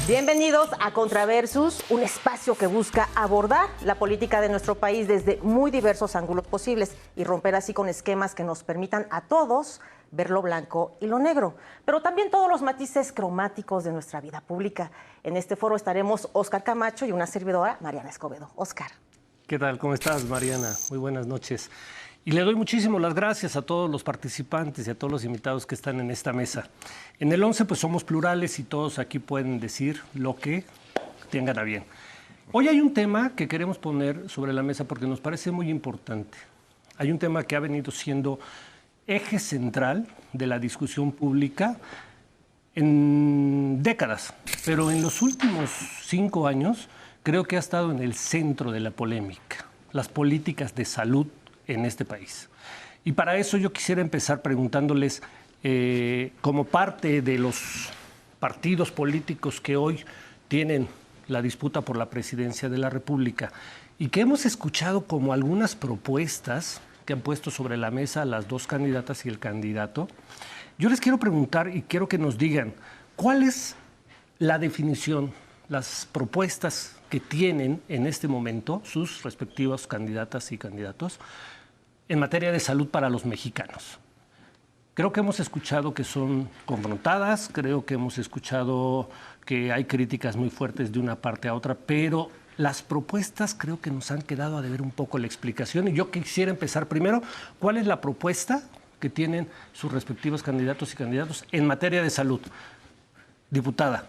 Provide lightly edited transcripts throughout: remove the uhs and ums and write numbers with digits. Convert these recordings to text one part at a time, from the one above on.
Bienvenidos a Contraversus, un espacio que busca abordar la política de nuestro país desde muy diversos ángulos posibles y romper así con esquemas que nos permitan a todos ver lo blanco y lo negro, pero también todos los matices cromáticos de nuestra vida pública. En este foro estaremos Óscar Camacho y una servidora, Mariana Escobedo. Óscar. ¿Qué tal? ¿Cómo estás, Mariana? Muy buenas noches. Y le doy muchísimas las gracias a todos los participantes y a todos los invitados que están en esta mesa. En el 11 pues somos plurales y todos aquí pueden decir lo que tengan a bien. Hoy hay un tema que queremos poner sobre la mesa porque nos parece muy importante. Hay un tema que ha venido siendo eje central de la discusión pública en décadas, pero en los últimos 5 años creo que ha estado en el centro de la polémica, las políticas de salud en este país. Y para eso yo quisiera empezar preguntándoles, como parte de los partidos políticos que hoy tienen la disputa por la presidencia de la República y que hemos escuchado como algunas propuestas que han puesto sobre la mesa las dos candidatas y el candidato, yo les quiero preguntar y quiero que nos digan cuál es la definición, las propuestas que tienen en este momento sus respectivas candidatas y candidatos en materia de salud para los mexicanos. Creo que hemos escuchado que son confrontadas, creo que hemos escuchado que hay críticas muy fuertes de una parte a otra, pero las propuestas creo que nos han quedado a deber un poco la explicación. Y yo quisiera empezar primero, ¿cuál es la propuesta que tienen sus respectivos candidatos y candidatos en materia de salud? Diputada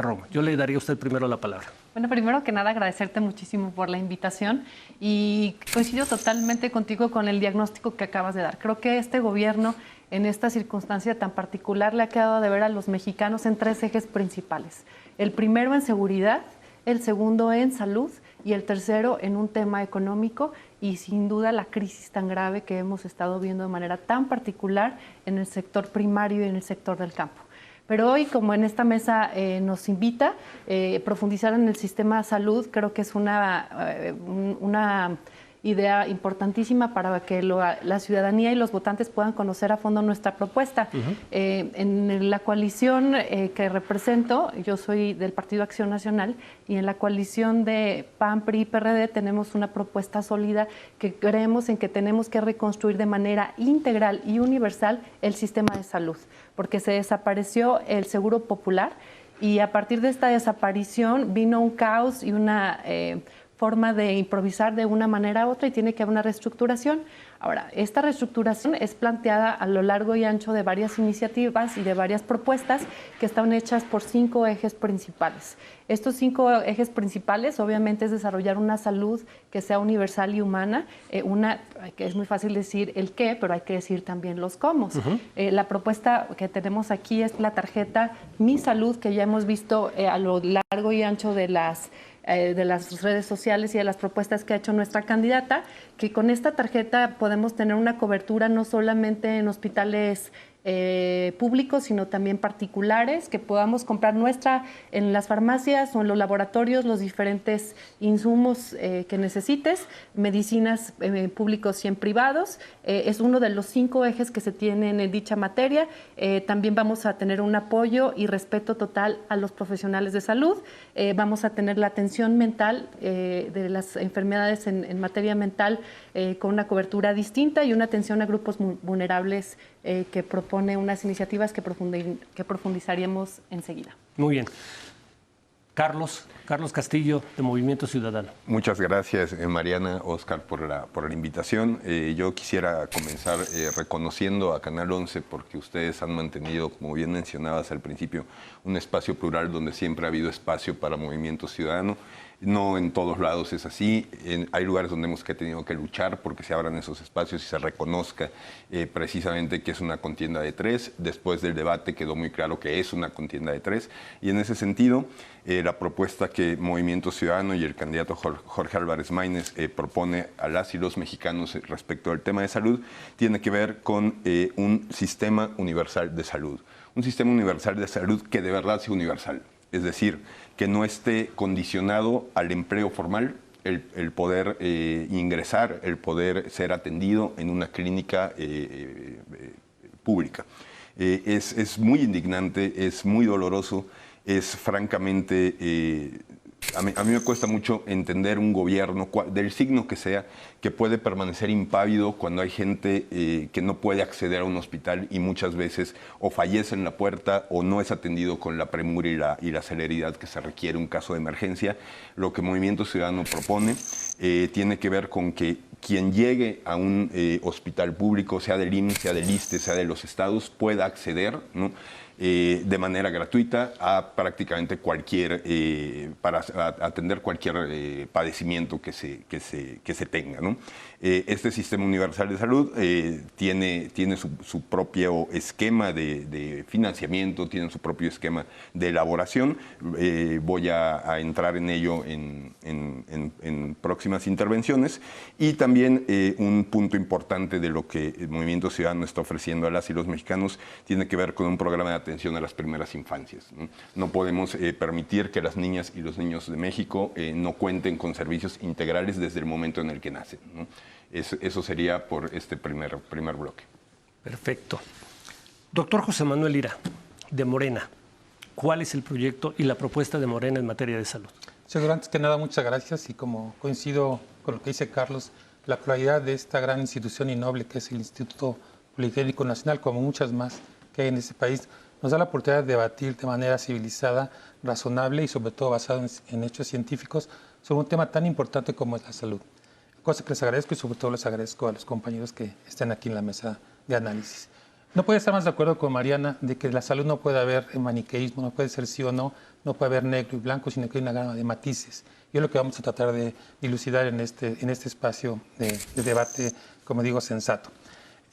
Roma, yo le daría a usted primero la palabra. Bueno, primero que nada agradecerte muchísimo por la invitación y coincido totalmente contigo con el diagnóstico que acabas de dar. Creo que este gobierno en esta circunstancia tan particular le ha quedado a deber a los mexicanos en 3 ejes principales. El primero en seguridad, el segundo en salud y el tercero en un tema económico y sin duda la crisis tan grave que hemos estado viendo de manera tan particular en el sector primario y en el sector del campo. Pero hoy, como en esta mesa nos invita a profundizar en el sistema de salud, creo que es una idea importantísima para que la ciudadanía y los votantes puedan conocer a fondo nuestra propuesta. En la coalición que represento, yo soy del Partido Acción Nacional, y en la coalición de PAN, PRI y PRD tenemos una propuesta sólida que creemos en que tenemos que reconstruir de manera integral y universal el sistema de salud, porque se desapareció el Seguro Popular y a partir de esta desaparición vino un caos y una forma de improvisar de una manera u otra y tiene que haber una reestructuración. Ahora, esta reestructuración es planteada a lo largo y ancho de varias iniciativas y de varias propuestas que están hechas por 5 ejes principales. Estos 5 ejes principales obviamente es desarrollar una salud que sea universal y humana, que es muy fácil decir el qué, pero hay que decir también los cómo. La propuesta que tenemos aquí es la tarjeta Mi Salud, que ya hemos visto a lo largo y ancho de las redes sociales y de las propuestas que ha hecho nuestra candidata, que con esta tarjeta podemos tener una cobertura no solamente en hospitales públicos, sino también particulares, que podamos comprar en las farmacias o en los laboratorios los diferentes insumos que necesites, medicinas públicos y en privados. Es uno de los 5 ejes que se tienen en dicha materia. También vamos a tener un apoyo y respeto total a los profesionales de salud. Vamos a tener la atención mental de las enfermedades en materia mental con una cobertura distinta y una atención a grupos vulnerables que propone unas iniciativas que profundizaríamos enseguida. Muy bien. Carlos Castillo, de Movimiento Ciudadano. Muchas gracias, Mariana, Óscar, por la invitación. Yo quisiera comenzar reconociendo a Canal 11 porque ustedes han mantenido, como bien mencionabas al principio, un espacio plural donde siempre ha habido espacio para Movimiento Ciudadano. No en todos lados es así. Hay lugares donde hemos tenido que luchar porque se abran esos espacios y se reconozca precisamente que es una contienda de 3. Después del debate quedó muy claro que es una contienda de 3. Y en ese sentido, la propuesta que Movimiento Ciudadano y el candidato Jorge Álvarez Maínez propone a las y los mexicanos respecto al tema de salud tiene que ver con un sistema universal de salud. Un sistema universal de salud que de verdad sea universal. Es decir, que no esté condicionado al empleo formal, el poder ingresar, el poder ser atendido en una clínica pública. Es muy indignante, es muy doloroso es francamente... A mí me cuesta mucho entender un gobierno, del signo que sea, que puede permanecer impávido cuando hay gente que no puede acceder a un hospital y muchas veces o fallece en la puerta o no es atendido con la premura y la celeridad que se requiere un caso de emergencia. Lo que Movimiento Ciudadano propone tiene que ver con que quien llegue a un hospital público, sea del IMSS, sea del ISSSTE, sea de los estados, pueda acceder, ¿no?, de manera gratuita a prácticamente cualquier, para atender cualquier padecimiento que se tenga, ¿no? Este Sistema Universal de Salud tiene su propio esquema de financiamiento, tiene su propio esquema de elaboración. Voy a entrar en ello en próximas intervenciones. Y también un punto importante de lo que el Movimiento Ciudadano está ofreciendo a las y los mexicanos tiene que ver con un programa de atención a las primeras infancias, ¿no? No podemos permitir que las niñas y los niños de México no cuenten con servicios integrales desde el momento en el que nacen, ¿no? Eso sería por este primer bloque. Perfecto. Doctor José Manuel Lira, de Morena, ¿cuál es el proyecto y la propuesta de Morena en materia de salud? Señor, antes que nada, muchas gracias, y como coincido con lo que dice Carlos, la pluralidad de esta gran institución y noble que es el Instituto Politécnico Nacional, como muchas más que hay en este país, nos da la oportunidad de debatir de manera civilizada, razonable y sobre todo basado en hechos científicos sobre un tema tan importante como es la salud. Cosa que les agradezco, y sobre todo les agradezco a los compañeros que están aquí en la mesa de análisis. No puedo estar más de acuerdo con Mariana de que la salud no puede haber maniqueísmo, no puede ser sí o no puede haber negro y blanco, sino que hay una gama de matices. Y es lo que vamos a tratar de dilucidar en este espacio de debate, como digo, sensato.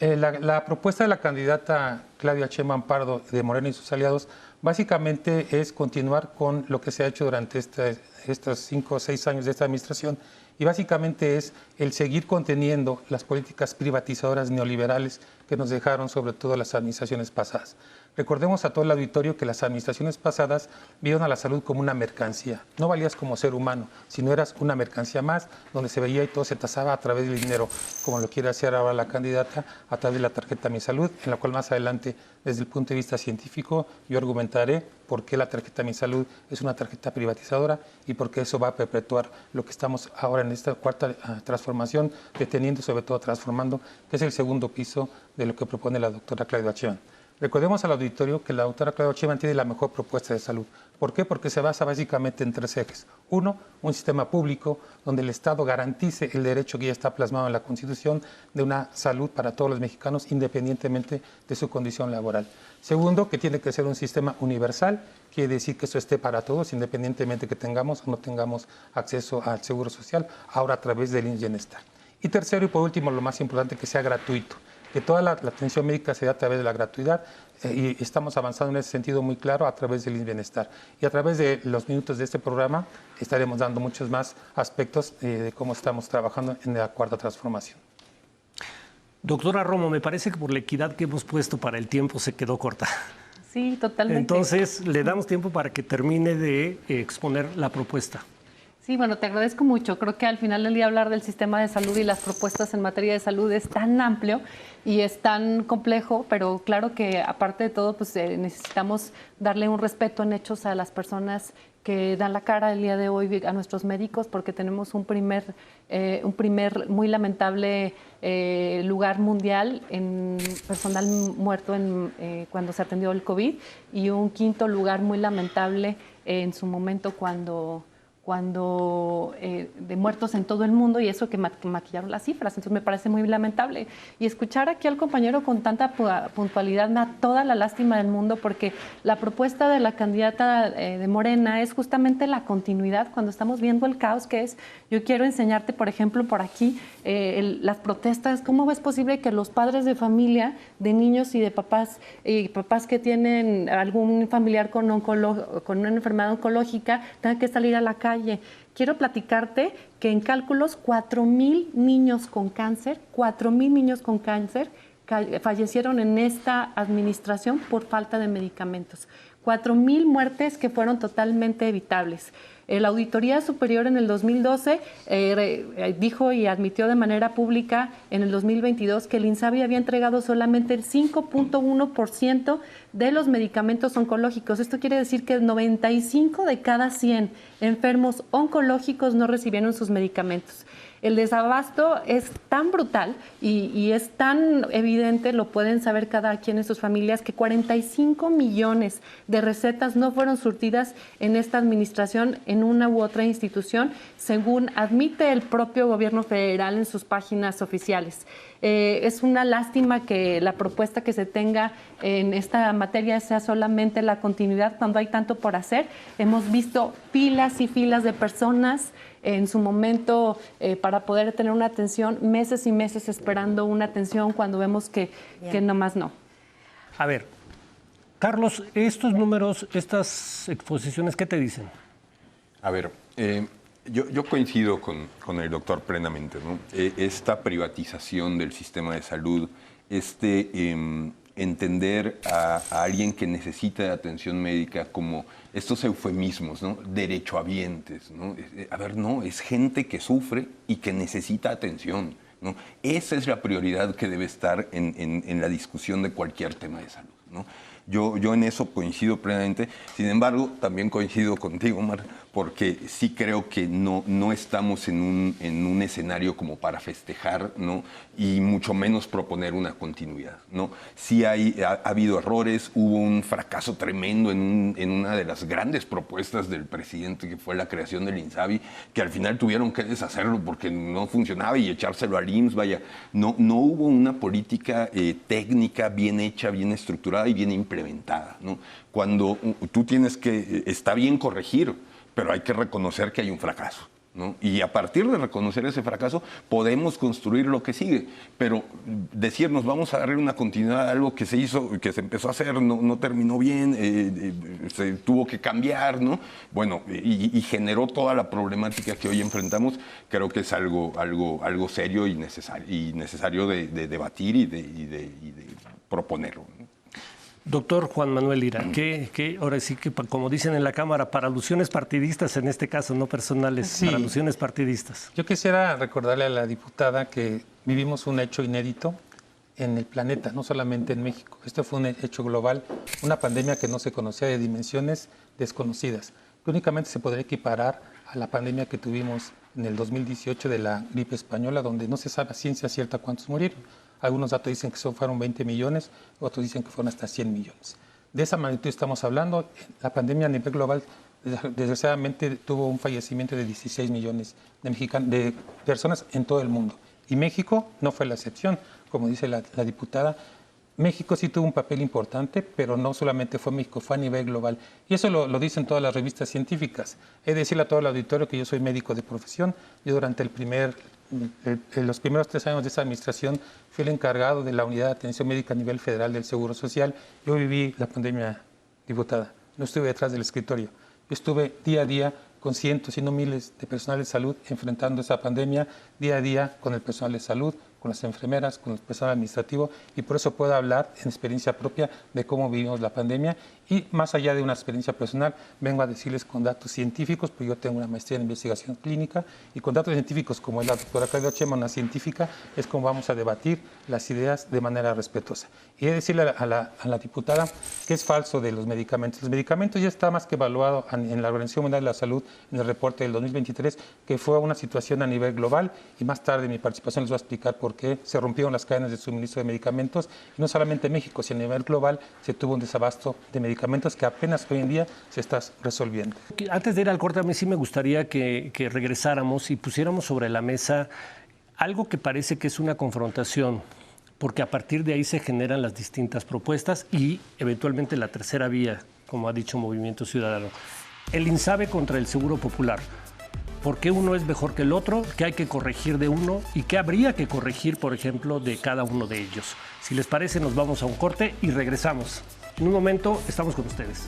La propuesta de la candidata Claudia Sheinbaum Pardo de Morena y sus aliados básicamente es continuar con lo que se ha hecho durante estos 5 o 6 años de esta administración, y básicamente es el seguir conteniendo las políticas privatizadoras neoliberales que nos dejaron sobre todo las administraciones pasadas. Recordemos a todo el auditorio que las administraciones pasadas vieron a la salud como una mercancía. No valías como ser humano, sino eras una mercancía más, donde se veía y todo se tasaba a través del dinero, como lo quiere hacer ahora la candidata, a través de la tarjeta Mi Salud, en la cual más adelante, desde el punto de vista científico, yo argumentaré por qué la tarjeta Mi Salud es una tarjeta privatizadora y por qué eso va a perpetuar lo que estamos ahora en esta cuarta transformación, deteniendo, sobre todo transformando, que es el segundo piso de lo que propone la doctora Claudia Sheinbaum. Recordemos al auditorio que la doctora Claudia Sheinbaum tiene la mejor propuesta de salud. ¿Por qué? Porque se basa básicamente en 3 ejes. 1, un sistema público donde el Estado garantice el derecho que ya está plasmado en la Constitución de una salud para todos los mexicanos, independientemente de su condición laboral. Segundo, que tiene que ser un sistema universal, quiere decir que eso esté para todos, independientemente que tengamos o no tengamos acceso al seguro social, ahora a través del Bienestar. Y tercero y por último, lo más importante, que sea gratuito, que toda la atención médica se dé a través de la gratuidad, y estamos avanzando en ese sentido muy claro a través del Bienestar. Y a través de los minutos de este programa estaremos dando muchos más aspectos de cómo estamos trabajando en la cuarta transformación. Doctora Romo, me parece que por la equidad que hemos puesto para el tiempo se quedó corta. Sí, totalmente. Entonces, le damos tiempo para que termine de exponer la propuesta. Sí, bueno, te agradezco mucho. Creo que al final del día hablar del sistema de salud y las propuestas en materia de salud es tan amplio y es tan complejo, pero claro que aparte de todo, pues necesitamos darle un respeto en hechos a las personas que dan la cara el día de hoy, a nuestros médicos, porque tenemos un primer muy lamentable lugar mundial en personal muerto cuando se atendió el COVID, y un quinto lugar muy lamentable en su momento cuando de muertos en todo el mundo, y eso que maquillaron las cifras. Entonces me parece muy lamentable. Y escuchar aquí al compañero con tanta puntualidad me da toda la lástima del mundo, porque la propuesta de la candidata de Morena es justamente la continuidad cuando estamos viendo el caos que es. Yo quiero enseñarte, por ejemplo, por aquí, las protestas. ¿Cómo es posible que los padres de familia, de niños y de papás que tienen algún familiar con una enfermedad oncológica, tengan que salir a la calle? Quiero platicarte que en cálculos 4,000 niños con cáncer, fallecieron en esta administración por falta de medicamentos. 4,000 muertes que fueron totalmente evitables. La Auditoría Superior en el 2012 dijo y admitió de manera pública en el 2022 que el INSABI había entregado solamente el 5.1% de los medicamentos oncológicos. Esto quiere decir que 95 de cada 100 enfermos oncológicos no recibieron sus medicamentos. El desabasto es tan brutal y es tan evidente, lo pueden saber cada quien en sus familias, que 45 millones de recetas no fueron surtidas en esta administración en una u otra institución, según admite el propio gobierno federal en sus páginas oficiales. Es una lástima que la propuesta que se tenga en esta materia sea solamente la continuidad cuando hay tanto por hacer. Hemos visto filas y filas de personas en su momento para poder tener una atención, meses y meses esperando una atención cuando vemos que nomás no. A ver, Carlos, estos números, estas exposiciones, ¿qué te dicen? A ver, yo coincido con el doctor plenamente, ¿no? Esta privatización del sistema de salud, entender a alguien que necesita de atención médica como estos eufemismos, ¿no? Derechohabientes, ¿no? A ver, no, es gente que sufre y que necesita atención, ¿no? Esa es la prioridad que debe estar en la discusión de cualquier tema de salud, ¿no? Yo en eso coincido plenamente. Sin embargo, también coincido contigo, Omar, porque sí creo que no estamos en un escenario como para festejar, ¿no? Y mucho menos proponer una continuidad, ¿no? Sí ha habido errores, hubo un fracaso tremendo en una de las grandes propuestas del presidente, que fue la creación del INSABI, que al final tuvieron que deshacerlo porque no funcionaba y echárselo al IMSS, vaya. No hubo una política técnica bien hecha, bien estructurada y bien implementada, ¿no? Cuando tú tienes que, está bien corregir, pero hay que reconocer que hay un fracaso, ¿no? Y a partir de reconocer ese fracaso podemos construir lo que sigue, pero decirnos vamos a darle una continuidad a algo que se hizo, que se empezó a hacer, no terminó bien, se tuvo que cambiar, ¿no? Bueno, y generó toda la problemática que hoy enfrentamos. Creo que es algo serio y necesario de debatir y de proponerlo, ¿no? Doctor Juan Manuel Lira, que ahora sí que, como dicen en la Cámara, para alusiones partidistas, en este caso, no personales, sí, para alusiones partidistas. Yo quisiera recordarle a la diputada que vivimos un hecho inédito en el planeta, no solamente en México. Esto fue un hecho global, una pandemia que no se conocía, de dimensiones desconocidas, que únicamente se podría equiparar a la pandemia que tuvimos en el 2018 de la gripe española, donde no se sabe a ciencia cierta cuántos murieron. Algunos datos dicen que fueron 20 millones, otros dicen que fueron hasta 100 millones. De esa magnitud estamos hablando. La pandemia a nivel global, desgraciadamente, tuvo un fallecimiento de 16 millones de personas en todo el mundo. Y México no fue la excepción, como dice la diputada. México sí tuvo un papel importante, pero no solamente fue México, fue a nivel global. Y eso lo dicen todas las revistas científicas. He de decirle a todo el auditorio que yo soy médico de profesión. Yo durante los primeros 3 años de esa administración fui el encargado de la unidad de atención médica a nivel federal del Seguro Social. Yo viví la pandemia, diputada. No estuve detrás del escritorio. Yo estuve día a día con cientos y no miles de personal de salud enfrentando esa pandemia, día a día con el personal de salud, con las enfermeras, con el personal administrativo, y por eso puedo hablar en experiencia propia de cómo vivimos la pandemia. Y más allá de una experiencia personal, vengo a decirles con datos científicos, porque yo tengo una maestría en investigación clínica, y con datos científicos como es la doctora Claudia Sheinbaum, una científica, es como vamos a debatir las ideas de manera respetuosa. Y he de decirle a la diputada que es falso de los medicamentos. Los medicamentos ya está más que evaluado en la Organización Mundial de la Salud, en el reporte del 2023, que fue una situación a nivel global, y más tarde en mi participación les voy a explicar por qué se rompieron las cadenas de suministro de medicamentos. Y no solamente en México, sino a nivel global se tuvo un desabasto de medicamentos que apenas hoy en día se está resolviendo. Antes de ir al corte, a mí sí me gustaría que regresáramos y pusiéramos sobre la mesa algo que parece que es una confrontación, porque a partir de ahí se generan las distintas propuestas y eventualmente la tercera vía, como ha dicho Movimiento Ciudadano. El INSABI contra el Seguro Popular. ¿Por qué uno es mejor que el otro? ¿Qué hay que corregir de uno? ¿Y qué habría que corregir, por ejemplo, de cada uno de ellos? Si les parece, nos vamos a un corte y regresamos. En un momento estamos con ustedes.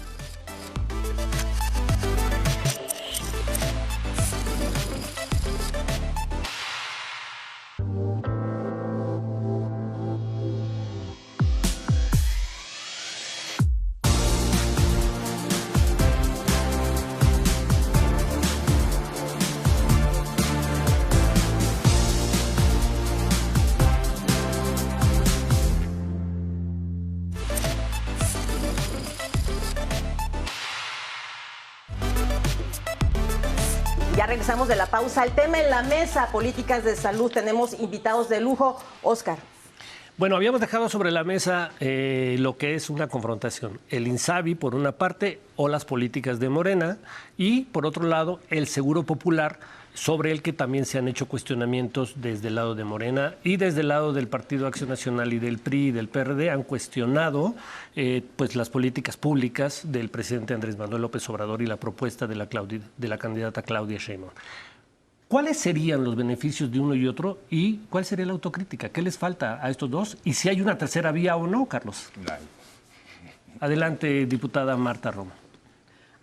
regresamos de la pausa. El tema en la mesa, políticas de salud. Tenemos invitados de lujo. Óscar. Bueno, habíamos dejado sobre la mesa lo que es una confrontación. El INSABI, por una parte, o las políticas de Morena, y, por otro lado, el Seguro Popular, sobre el que también se han hecho cuestionamientos desde el lado de Morena y desde el lado del Partido Acción Nacional y del PRI y del PRD. Han cuestionado pues las políticas públicas del presidente Andrés Manuel López Obrador y la propuesta de la candidata Claudia Sheinbaum. ¿Cuáles serían los beneficios de uno y otro y cuál sería la autocrítica? ¿Qué les falta a estos dos? Y si hay una tercera vía o no, Carlos. Adelante, diputada Marta Romo.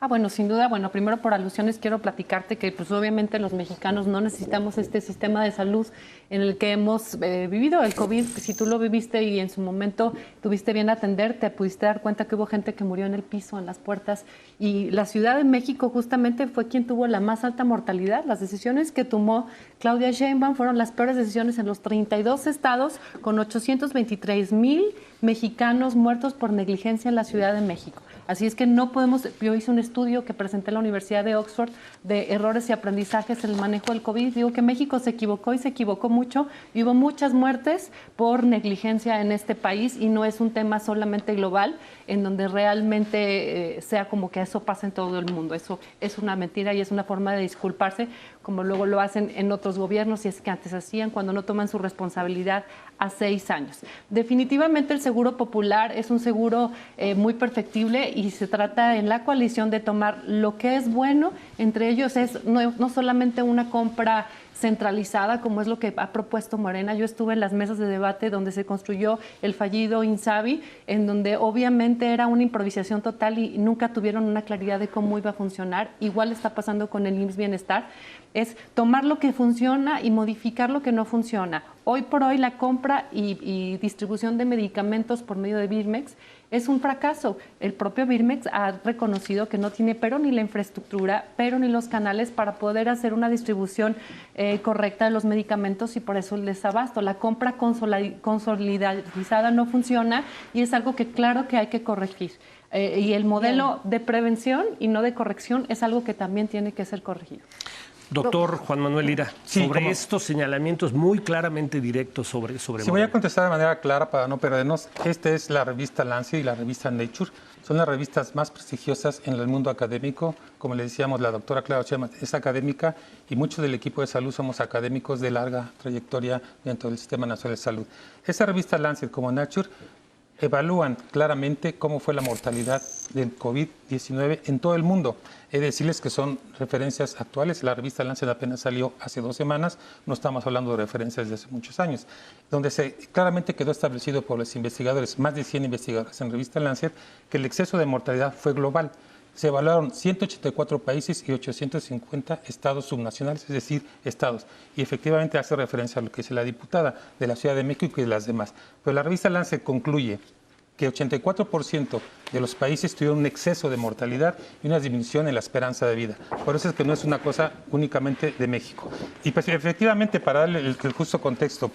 Bueno, sin duda, primero por alusiones quiero platicarte que pues obviamente los mexicanos no necesitamos este sistema de salud en el que hemos vivido el COVID. Si tú lo viviste y en su momento tuviste bien atender, te pudiste dar cuenta que hubo gente que murió en el piso, en las puertas, y la Ciudad de México justamente fue quien tuvo la más alta mortalidad. Las decisiones que tomó Claudia Sheinbaum fueron las peores decisiones en los 32 estados, con 823,000 mexicanos muertos por negligencia en la Ciudad de México. Así es que no podemos, yo hice un estudio que presenté en la Universidad de Oxford de errores y aprendizajes en el manejo del COVID. Digo que México se equivocó y se equivocó mucho y hubo muchas muertes por negligencia en este país y no es un tema solamente global en donde realmente sea como que eso pasa en todo el mundo. Eso es una mentira y es una forma de disculparse como luego lo hacen en otros gobiernos y es que antes hacían cuando no toman su responsabilidad a 6 años. Definitivamente el Seguro Popular es un seguro muy perfectible y se trata en la coalición de tomar lo que es bueno, entre ellos es no solamente una compra centralizada, como es lo que ha propuesto Morena. Yo estuve en las mesas de debate donde se construyó el fallido INSABI, en donde obviamente era una improvisación total y nunca tuvieron una claridad de cómo iba a funcionar. Igual está pasando con el IMSS Bienestar. Es tomar lo que funciona y modificar lo que no funciona. Hoy por hoy la compra y distribución de medicamentos por medio de Birmex es un fracaso. El propio Birmex ha reconocido que no tiene pero ni la infraestructura, pero ni los canales para poder hacer una distribución correcta de los medicamentos y por eso el desabasto. La compra consolidada no funciona y es algo que claro que hay que corregir. Y el modelo de prevención y no de corrección es algo que también tiene que ser corregido. Doctor Juan Manuel Lira, Sí, sobre ¿cómo? estos señalamientos muy claramente directos sobre Si voy Morena. a contestar de manera clara para no perdernos, esta es la revista Lancet y la revista Nature. Son las revistas más prestigiosas en el mundo académico. Como le decíamos, la doctora Claudia Sheinbaum es académica y muchos del equipo de salud somos académicos de larga trayectoria dentro del Sistema Nacional de Salud. Esa revista Lancet como Nature evalúan claramente cómo fue la mortalidad del COVID-19 en todo el mundo. He de decirles que son referencias actuales. La revista Lancet apenas salió hace 2 semanas, no estamos hablando de referencias de hace muchos años, donde claramente quedó establecido por los investigadores, más de 100 investigadores en revista Lancet, que el exceso de mortalidad fue global. Se evaluaron 184 países y 850 estados subnacionales, es decir, estados. Y efectivamente hace referencia a lo que dice la diputada de la Ciudad de México y de las demás. Pero la revista Lancet concluye que 84% de los países tuvieron un exceso de mortalidad y una disminución en la esperanza de vida. Por eso es que no es una cosa únicamente de México. Y pues efectivamente, para darle el justo contexto,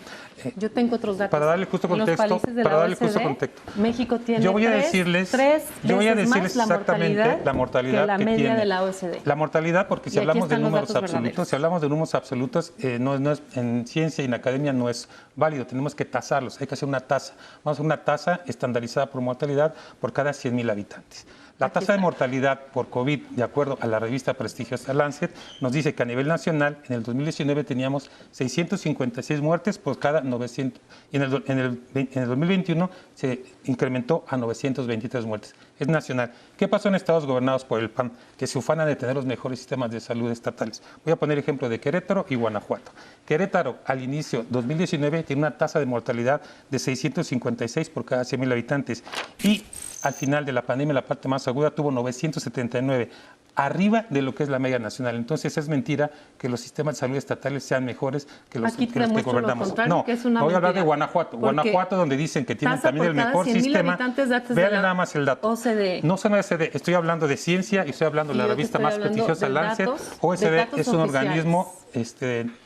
Yo tengo otros datos. para darle justo En los contexto, países de para la darle justo OECD, contexto. México tiene Yo voy a tres decirles veces más exactamente la mortalidad que la media tiene. de la OECD. La mortalidad, porque si Y aquí hablamos de están los números datos absolutos, verdaderos. si hablamos de números absolutos, no es, en ciencia y en academia no es válido, tenemos que tasarlos, hay que hacer una tasa. Vamos a hacer una tasa estandarizada por mortalidad por cada 100,000 habitantes. La tasa de mortalidad por COVID, de acuerdo a la revista prestigiosa Lancet, nos dice que a nivel nacional, en el 2019 teníamos 656 muertes por cada 900, y en el 2021 se incrementó a 923 muertes. Es nacional. ¿Qué pasó en estados gobernados por el PAN? Que se ufanan de tener los mejores sistemas de salud estatales. Voy a poner ejemplo de Querétaro y Guanajuato. Querétaro, al inicio 2019, tiene una tasa de mortalidad de 656 por cada 100,000 habitantes. Y al final de la pandemia, la parte más aguda, tuvo 979, arriba de lo que es la media nacional. Entonces es mentira que los sistemas de salud estatales sean mejores que los Aquí que te demuestro lo gobernamos. contrario, No, que es una voy a hablar de mentira. Guanajuato. Porque Guanajuato, donde dicen que tienen tasa también por el cada mejor 100,000 sistema. habitantes, datos de Vean la nada más el dato. OCDE. No son OCDE, estoy hablando de ciencia y estoy hablando de Y la yo te revista estoy más hablando prestigiosa de Lancet. datos- de OCDE datos es un oficiales. organismo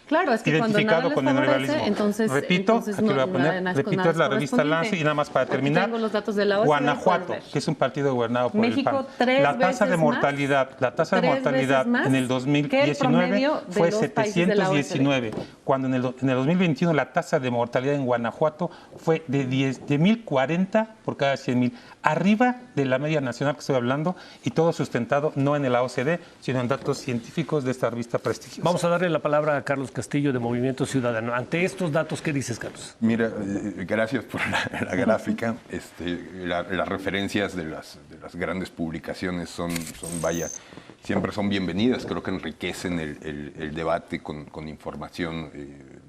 Claro, es que cuando nada identificado les con el favorece, neoliberalismo. entonces, Repito, entonces aquí lo voy a no poner, es repito, es la revista correspondiente. Lance, y nada más para Aquí terminar, tengo los datos de la OCDE, Guanajuato, puedes ver. que es un partido gobernado por México, el PAN. tres La tasa veces de más, mortalidad, tres veces más en el que el 2019 promedio de fue los países de la OCDE. 719, cuando en el 2021 la tasa de mortalidad en Guanajuato fue de 1,040 por cada 100,000, arriba de la media nacional que estoy hablando, y todo sustentado no en la OCDE, sino en datos científicos de esta revista prestigiosa. Vamos a darle la palabra a Carlos Castillo de Movimiento Ciudadano. Ante estos datos, ¿qué dices, Carlos? Mira, gracias por la gráfica. Las referencias de las grandes publicaciones vaya, siempre son bienvenidas. Creo que enriquecen el debate con información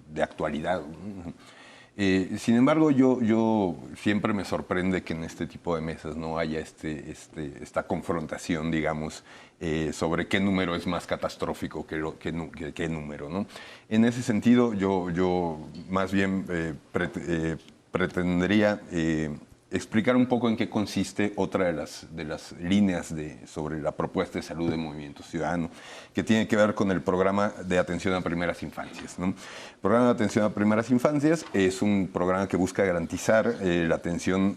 de actualidad. Sin embargo, yo siempre me sorprende que en este tipo de mesas no haya esta confrontación, digamos, sobre qué número es más catastrófico que qué número, ¿no? En ese sentido, yo más bien pretendería explicar un poco en qué consiste otra de las líneas sobre la propuesta de salud de Movimiento Ciudadano, que tiene que ver con el programa de atención a primeras infancias, ¿no? El programa de atención a primeras infancias es un programa que busca garantizar la atención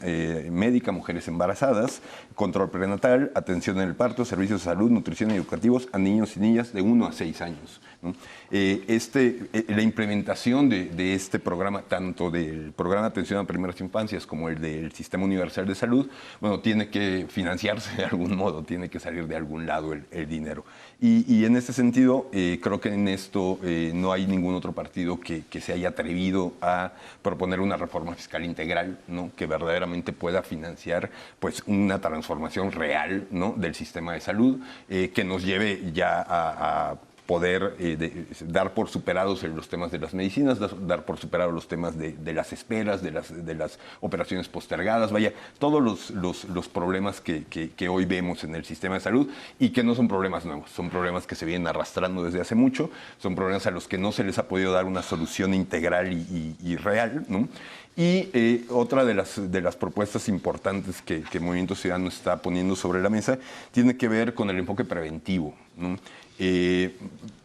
médica a mujeres embarazadas, control prenatal, atención en el parto, servicios de salud, nutrición y educativos a niños y niñas de 1 a 6 años, ¿no? La implementación de este programa, tanto del programa de atención a primeras infancias como el del Sistema Universal de Salud, bueno, tiene que financiarse de algún modo, tiene que salir de algún lado el dinero. Y en este sentido, creo que en esto no hay ningún otro partido que se haya atrevido a proponer una reforma fiscal integral, ¿no? Que verdaderamente pueda financiar pues, una transformación real, ¿no? Del sistema de salud, que nos lleve ya a poder dar por superados los temas de las medicinas, dar por superados los temas de las esperas, de las operaciones postergadas, vaya, todos los problemas que hoy vemos en el sistema de salud y que no son problemas nuevos, son problemas que se vienen arrastrando desde hace mucho, son problemas a los que no se les ha podido dar una solución integral y real, ¿no? Y otra de las propuestas importantes que Movimiento Ciudadano está poniendo sobre la mesa tiene que ver con el enfoque preventivo, ¿no?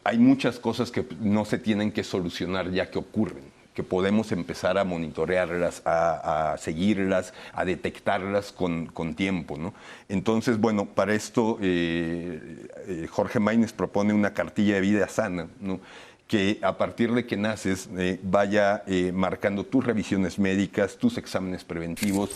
Hay muchas cosas que no se tienen que solucionar ya que ocurren, que podemos empezar a monitorearlas, a seguirlas, a detectarlas con tiempo, ¿no? Entonces, bueno, para esto Jorge Maínez propone una cartilla de vida sana, ¿no? Que a partir de que naces vaya marcando tus revisiones médicas, tus exámenes preventivos,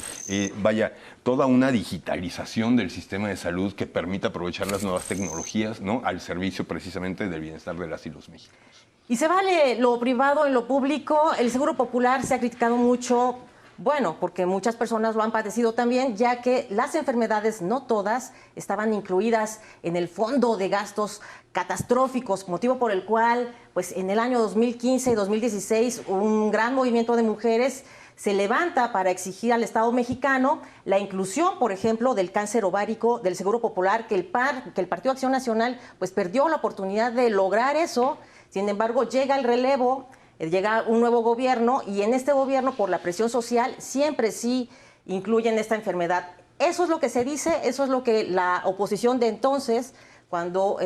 vaya toda una digitalización del sistema de salud que permita aprovechar las nuevas tecnologías, ¿no? Al servicio precisamente del bienestar de las y los mexicanos. Y se vale lo privado en lo público. El Seguro Popular se ha criticado mucho, bueno, porque muchas personas lo han padecido también, ya que las enfermedades, no todas, estaban incluidas en el fondo de gastos catastróficos, motivo por el cual, pues en el año 2015 y 2016, un gran movimiento de mujeres se levanta para exigir al Estado mexicano la inclusión, por ejemplo, del cáncer ovárico del Seguro Popular, que el Partido Acción Nacional pues perdió la oportunidad de lograr eso. Sin embargo, llega el relevo, llega un nuevo gobierno y en este gobierno, por la presión social, siempre sí incluyen esta enfermedad. Eso es lo que se dice, eso es lo que la oposición de entonces, cuando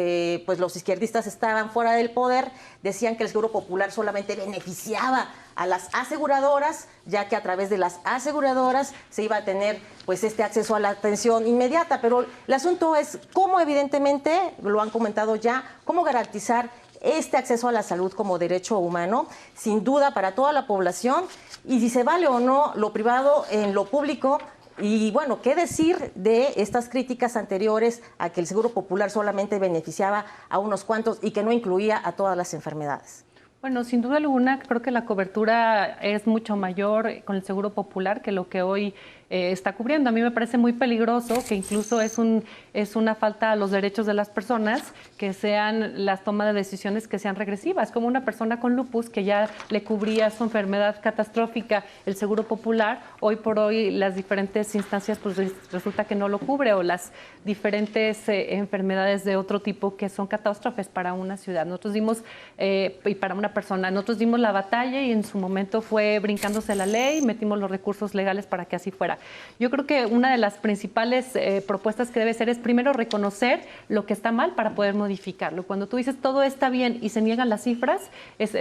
pues los izquierdistas estaban fuera del poder, decían que el Seguro Popular solamente beneficiaba a las aseguradoras, ya que a través de las aseguradoras se iba a tener pues este acceso a la atención inmediata. Pero el asunto es cómo, evidentemente, lo han comentado ya, cómo garantizar este acceso a la salud como derecho humano, sin duda para toda la población, y si se vale o no lo privado en lo público. Y bueno, ¿qué decir de estas críticas anteriores a que el Seguro Popular solamente beneficiaba a unos cuantos y que no incluía a todas las enfermedades? Bueno, sin duda alguna, creo que la cobertura es mucho mayor con el Seguro Popular que lo que hoy está cubriendo. A mí me parece muy peligroso que incluso es una falta a los derechos de las personas que sean las tomas de decisiones que sean regresivas, como una persona con lupus que ya le cubría su enfermedad catastrófica el Seguro Popular, hoy por hoy las diferentes instancias pues resulta que no lo cubre, o las diferentes enfermedades de otro tipo que son catástrofes para una ciudad. Nosotros dimos, y para una persona, nosotros dimos la batalla y en su momento fue brincándose la ley, metimos los recursos legales para que así fuera. mejora. Yo creo que una de las principales propuestas que debe ser es primero reconocer lo que está mal para poder modificarlo. Cuando tú dices todo está bien y se niegan las cifras,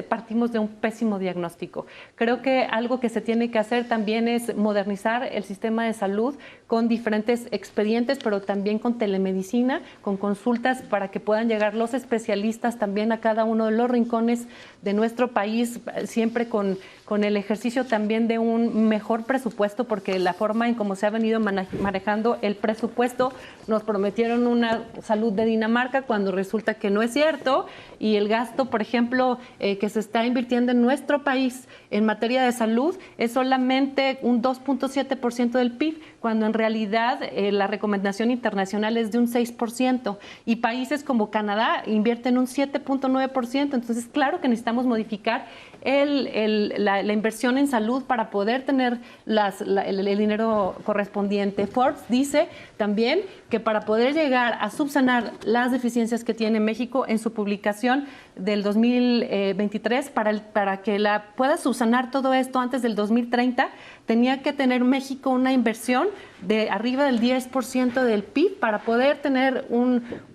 partimos de un pésimo diagnóstico. Creo que algo que se tiene que hacer también es modernizar el sistema de salud con diferentes expedientes, pero también con telemedicina, con consultas para que puedan llegar los especialistas también a cada uno de los rincones de nuestro país, siempre con el ejercicio también de un mejor presupuesto, porque la forma en cómo se ha venido manejando el presupuesto, nos prometieron una salud de Dinamarca cuando resulta que no es cierto, y el gasto, por ejemplo, que se está invirtiendo en nuestro país en materia de salud es solamente un 2.7% del PIB, cuando en realidad la recomendación internacional es de un 6%, y países como Canadá invierten un 7.9%, entonces claro que necesitamos modificar la inversión en salud para poder tener el dinero correspondiente. Forbes dice también que para poder llegar a subsanar las deficiencias que tiene México en su publicación del 2023, para que pueda subsanar todo esto antes del 2030, tenía que tener México una inversión de arriba del 10% del PIB para poder tener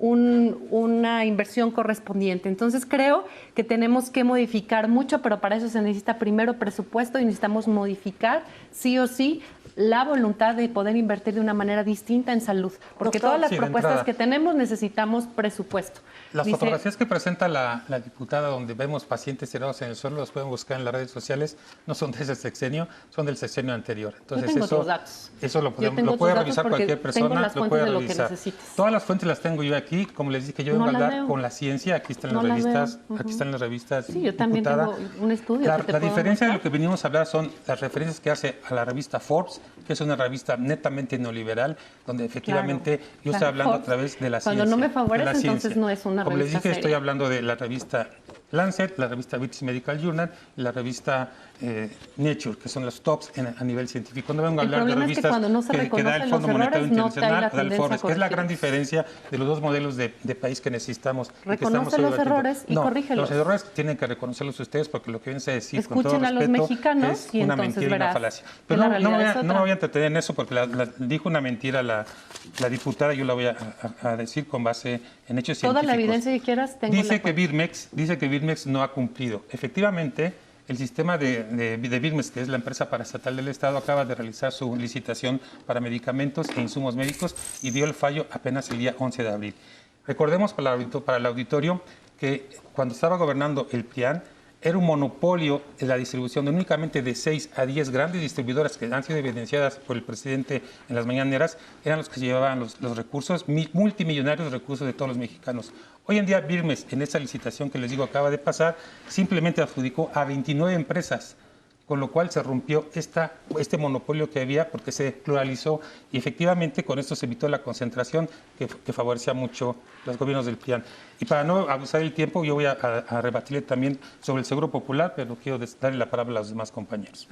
una inversión correspondiente. Entonces creo que tenemos que modificar mucho, pero para eso se necesita primero presupuesto y necesitamos modificar sí o sí la voluntad de poder invertir de una manera distinta en salud, porque Doctor, todas las sí, propuestas que tenemos necesitamos presupuesto. Las fotografías que presenta la diputada, donde vemos pacientes tirados en el suelo, los pueden buscar en las redes sociales, no son de ese sexenio, son del sexenio anterior. Entonces, yo tengo otros datos. Eso lo puede revisar cualquier persona, lo puede revisar. Todas las fuentes las tengo yo aquí, como les dije, yo vengo a hablar con la ciencia, aquí están las revistas, aquí están las revistas. Sí, yo también tengo un estudio. La diferencia de lo que venimos a hablar son las referencias que hace a la revista Forbes, que es una revista netamente neoliberal, donde efectivamente yo estoy hablando a través de la ciencia. Cuando no me favorece, entonces no es una revista. Como les dije, seria. estoy hablando de la revista Lancet, la revista British Medical Journal y la revista Nature, que son los tops a nivel científico. No vengo a hablar de revistas que da el Fondo Monetario Internacional o da el Forbes, que es la gran diferencia de los dos modelos de país que necesitamos. Reconoce los errores y corrígelos. Los errores tienen que reconocerlos ustedes, porque lo que vienen a decir escuchen con todo a los respeto mexicanos es y una entonces mentira y una verás falacia. que Pero la no realidad es me otra. voy a entretener en eso, porque dijo una mentira la diputada, yo la voy a decir con base en hechos científicos. Toda la evidencia que quieras, tengo Dice que Birmex no ha cumplido. Efectivamente, el sistema de Birmex, que es la empresa paraestatal del Estado, acaba de realizar su licitación para medicamentos e insumos médicos y dio el fallo apenas el día 11 de abril. Recordemos para el auditorio que cuando estaba gobernando el PRIAN, era un monopolio en la distribución de únicamente de 6 a 10 grandes distribuidoras que han sido evidenciadas por el presidente en las mañaneras, eran los que llevaban los recursos, multimillonarios recursos de todos los mexicanos. Hoy en día Birmex, en esta licitación que les digo acaba de pasar, simplemente adjudicó a 29 empresas, con lo cual se rompió este monopolio que había porque se pluralizó y efectivamente con esto se evitó la concentración que favorecía mucho los gobiernos del PRIAN. Y para no abusar del tiempo, yo voy a rebatirle también sobre el Seguro Popular, pero quiero darle la palabra a los demás compañeros.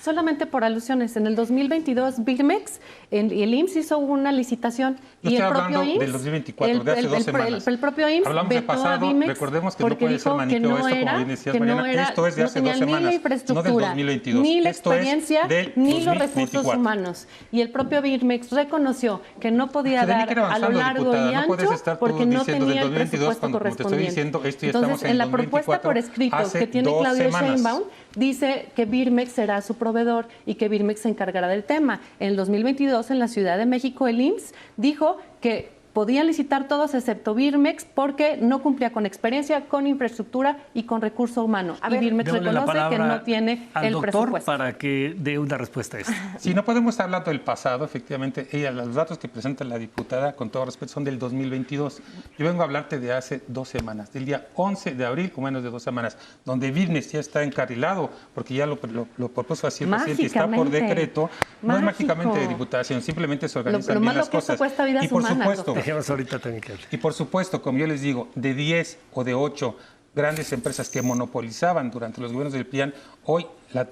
Solamente por alusiones, en el 2022 Birmex y el IMSS hizo una licitación. Yo y estoy el propio hablando IMSS, del 2024, de hace 2 semanas. El propio IMSS hablamos de vetó a pasado, Birmex recordemos que no puede ser maniqueo no esto, como bien decías, Mariana, esto es de hace 2 semanas, ni la infraestructura, no del 2022. ni la Esto es experiencia, del ni 2024. los recursos humanos. Y el propio Birmex reconoció que no podía Se dar a lo largo y no puedes ancho estar tú porque no diciendo tenía del el 2022 presupuesto cuando te estoy correspondiente. diciendo esto y Entonces, estamos en la 2024, propuesta por escrito hace que tiene 2 Claudio semanas. Sheinbaum, dice que Birmex será su proveedor y que Birmex se encargará del tema. En el 2022, en la Ciudad de México, el IMSS dijo que podían licitar todos excepto Birmex porque no cumplía con experiencia, con infraestructura y con recurso humano. Y Birmex reconoce que no tiene el presupuesto. Para que dé una respuesta a esto. Si no podemos estar hablando del pasado, efectivamente, los datos que presenta la diputada, con todo respeto, son del 2022. Yo vengo a hablarte de hace 2 semanas, del día 11 de abril o menos de 2 semanas, donde Birmex ya está encarrilado, porque ya lo propuso así el presidente, está por decreto. No es mágicamente, diputada, sino simplemente se organizan bien las cosas. Cuesta vidas y por humanas, supuesto, Dejemos ahorita técnicamente. y por supuesto, como yo les digo, de 10 o de 8 grandes empresas que monopolizaban durante los gobiernos del PRIAN, hoy la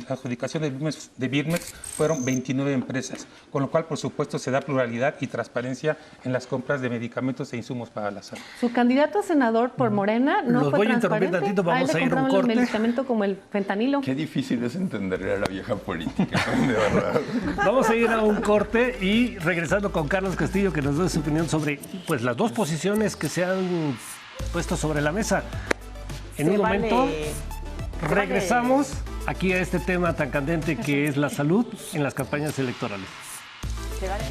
adjudicación de Birmex fueron 29 empresas, con lo cual, por supuesto, se da pluralidad y transparencia en las compras de medicamentos e insumos para la salud. Su candidato a senador por Morena no Los fue voy a interrumpir transparente. tantito, vamos a ir a un compraron corte. el medicamento como el fentanilo. Qué difícil es entenderle a la vieja política, de verdad. Vamos a ir a un corte y regresando con Carlos Castillo, que nos dé su opinión sobre pues, las dos posiciones que se han puesto sobre la mesa. En un momento regresamos aquí a este tema tan candente que es la salud en las campañas electorales. Se vale.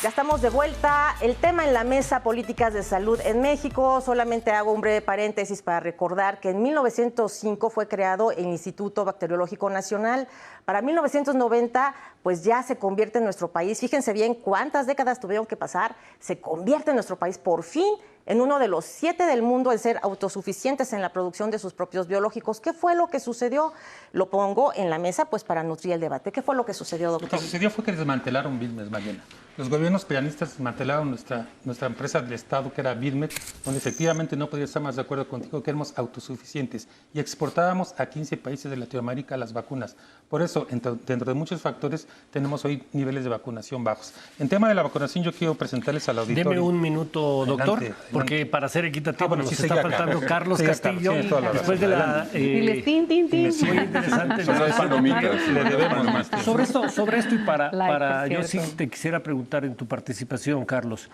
Ya estamos de vuelta. El tema en la mesa, políticas de salud en México. Solamente hago un breve paréntesis para recordar que en 1905 fue creado el Instituto Bacteriológico Nacional. Para 1990, pues ya se convierte en nuestro país. Fíjense bien cuántas décadas tuvieron que pasar. Se convierte en nuestro país por fin en uno de los 7 del mundo en ser autosuficientes en la producción de sus propios biológicos. ¿Qué fue lo que sucedió? Lo pongo en la mesa pues para nutrir el debate. ¿Qué fue lo que sucedió, doctor? Lo que sucedió fue que desmantelaron Birmex, Mariana. Los gobiernos prianistas desmantelaron nuestra empresa del Estado, que era Birmex, donde efectivamente no podría estar más de acuerdo contigo, que éramos autosuficientes y exportábamos a 15 países de Latinoamérica las vacunas. Por eso, dentro de muchos factores, tenemos hoy niveles de vacunación bajos. En tema de la vacunación, yo quiero presentarles al auditorio. Deme un minuto, doctor, Adelante. Porque para ser equitativo bueno, nos sí, está sigue acá. faltando Carlos Sigue acá, Castillo. tiene toda la Después de la... Diles tin, tin, tin. muy interesante. Son las palomitas. Le debemos más tiempo. Sobre esto y para Like, yo es sí cierto. te quisiera preguntar en tu participación, Carlos.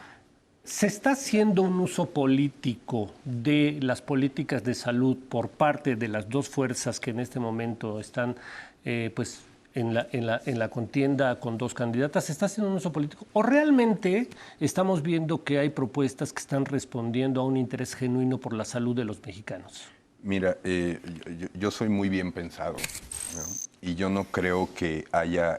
¿Se está haciendo un uso político de las políticas de salud por parte de las dos fuerzas que en este momento están pues, en la contienda con dos candidatas? ¿Se está haciendo un uso político? ¿O realmente estamos viendo que hay propuestas que están respondiendo a un interés genuino por la salud de los mexicanos? Mira, yo soy muy bien pensado, ¿no? Y yo no creo que haya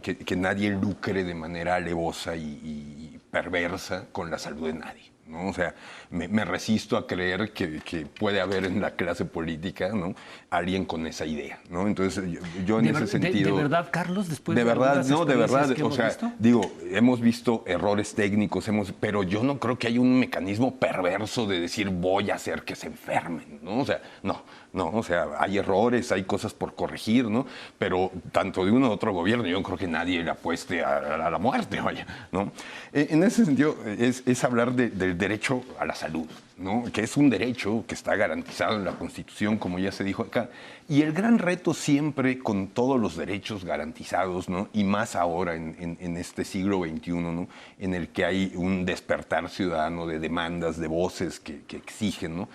que nadie lucre de manera alevosa y perversa con la salud de nadie, ¿no? O sea, me resisto a creer que puede haber en la clase política, ¿no?, alguien con esa idea, ¿no? Entonces, yo en ese sentido... ¿De verdad, Carlos? Después de verdad, algunas no, de verdad, experiencias que o hemos sea, visto. digo, hemos visto errores técnicos, pero yo no creo que haya un mecanismo perverso de decir voy a hacer que se enfermen, ¿no? O sea, no, o sea, hay errores, hay cosas por corregir, ¿no? Pero tanto de uno u otro gobierno, yo no creo que nadie le apueste a la muerte, vaya, ¿no? En ese sentido, es hablar del derecho a la salud, ¿no?, que es un derecho que está garantizado en la Constitución, como ya se dijo acá. Y el gran reto siempre con todos los derechos garantizados, ¿no?, y más ahora en este siglo XXI, ¿no?, en el que hay un despertar ciudadano de demandas, de voces que exigen, ¿no?,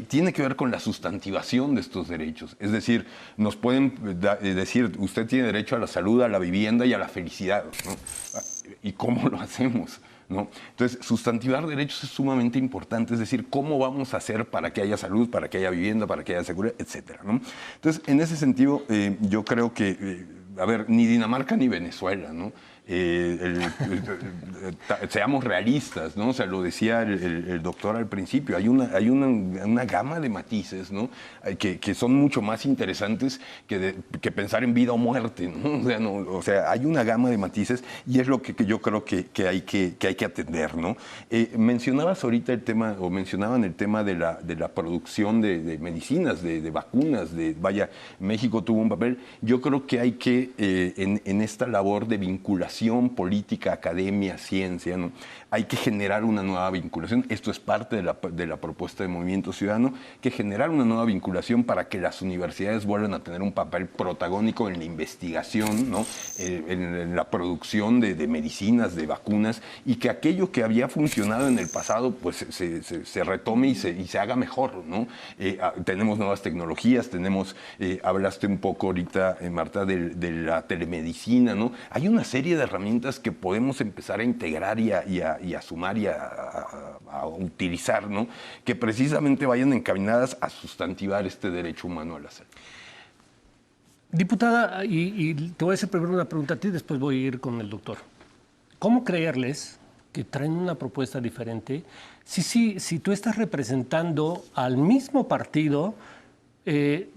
tiene que ver con la sustantivación de estos derechos. Es decir, nos pueden decir, usted tiene derecho a la salud, a la vivienda y a la felicidad, ¿no? ¿Y cómo lo hacemos?, ¿no? Entonces, sustantivar derechos es sumamente importante, es decir, cómo vamos a hacer para que haya salud, para que haya vivienda, para que haya seguridad, etcétera, ¿no? Entonces, en ese sentido, yo creo que, a ver, ni Dinamarca ni Venezuela, ¿no? Seamos realistas, ¿no? O sea, lo decía el doctor al principio, hay una gama de matices, ¿no?, que son mucho más interesantes que pensar en vida o muerte, ¿no? O sea, hay una gama de matices y es lo que yo creo que hay que atender, ¿no? Mencionabas ahorita mencionaban el tema de la producción de medicinas, de vacunas, vaya, México tuvo un papel. Yo creo que hay que, en esta labor de vinculación política, academia, ciencia, ¿no?, hay que generar una nueva vinculación. Esto es parte de la propuesta de Movimiento Ciudadano, que generar una nueva vinculación para que las universidades vuelvan a tener un papel protagónico en la investigación, ¿no?, en la producción de medicinas, de vacunas, y que aquello que había funcionado en el pasado pues se retome y se haga mejor, ¿no? Tenemos nuevas tecnologías, hablaste un poco ahorita, Marta, de la telemedicina, ¿no? Hay una serie de herramientas que podemos empezar a integrar y a sumar y a utilizar, ¿no? Que precisamente vayan encaminadas a sustantivar este derecho humano a la salud. Diputada, y te voy a hacer primero una pregunta a ti, después voy a ir con el doctor. ¿Cómo creerles que traen una propuesta diferente si tú estás representando al mismo partido que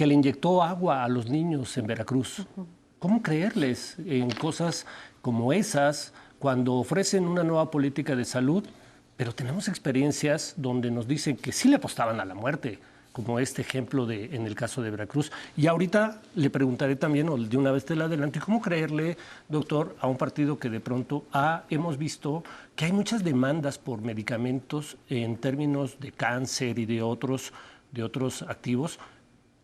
le inyectó agua a los niños en Veracruz? ¿Cómo creerles en cosas como esas cuando ofrecen una nueva política de salud? Pero tenemos experiencias donde nos dicen que sí le apostaban a la muerte, como este ejemplo en el caso de Veracruz. Y ahorita le preguntaré también, o de una vez te la adelante, ¿cómo creerle, doctor, a un partido que de pronto hemos visto que hay muchas demandas por medicamentos en términos de cáncer y de otros activos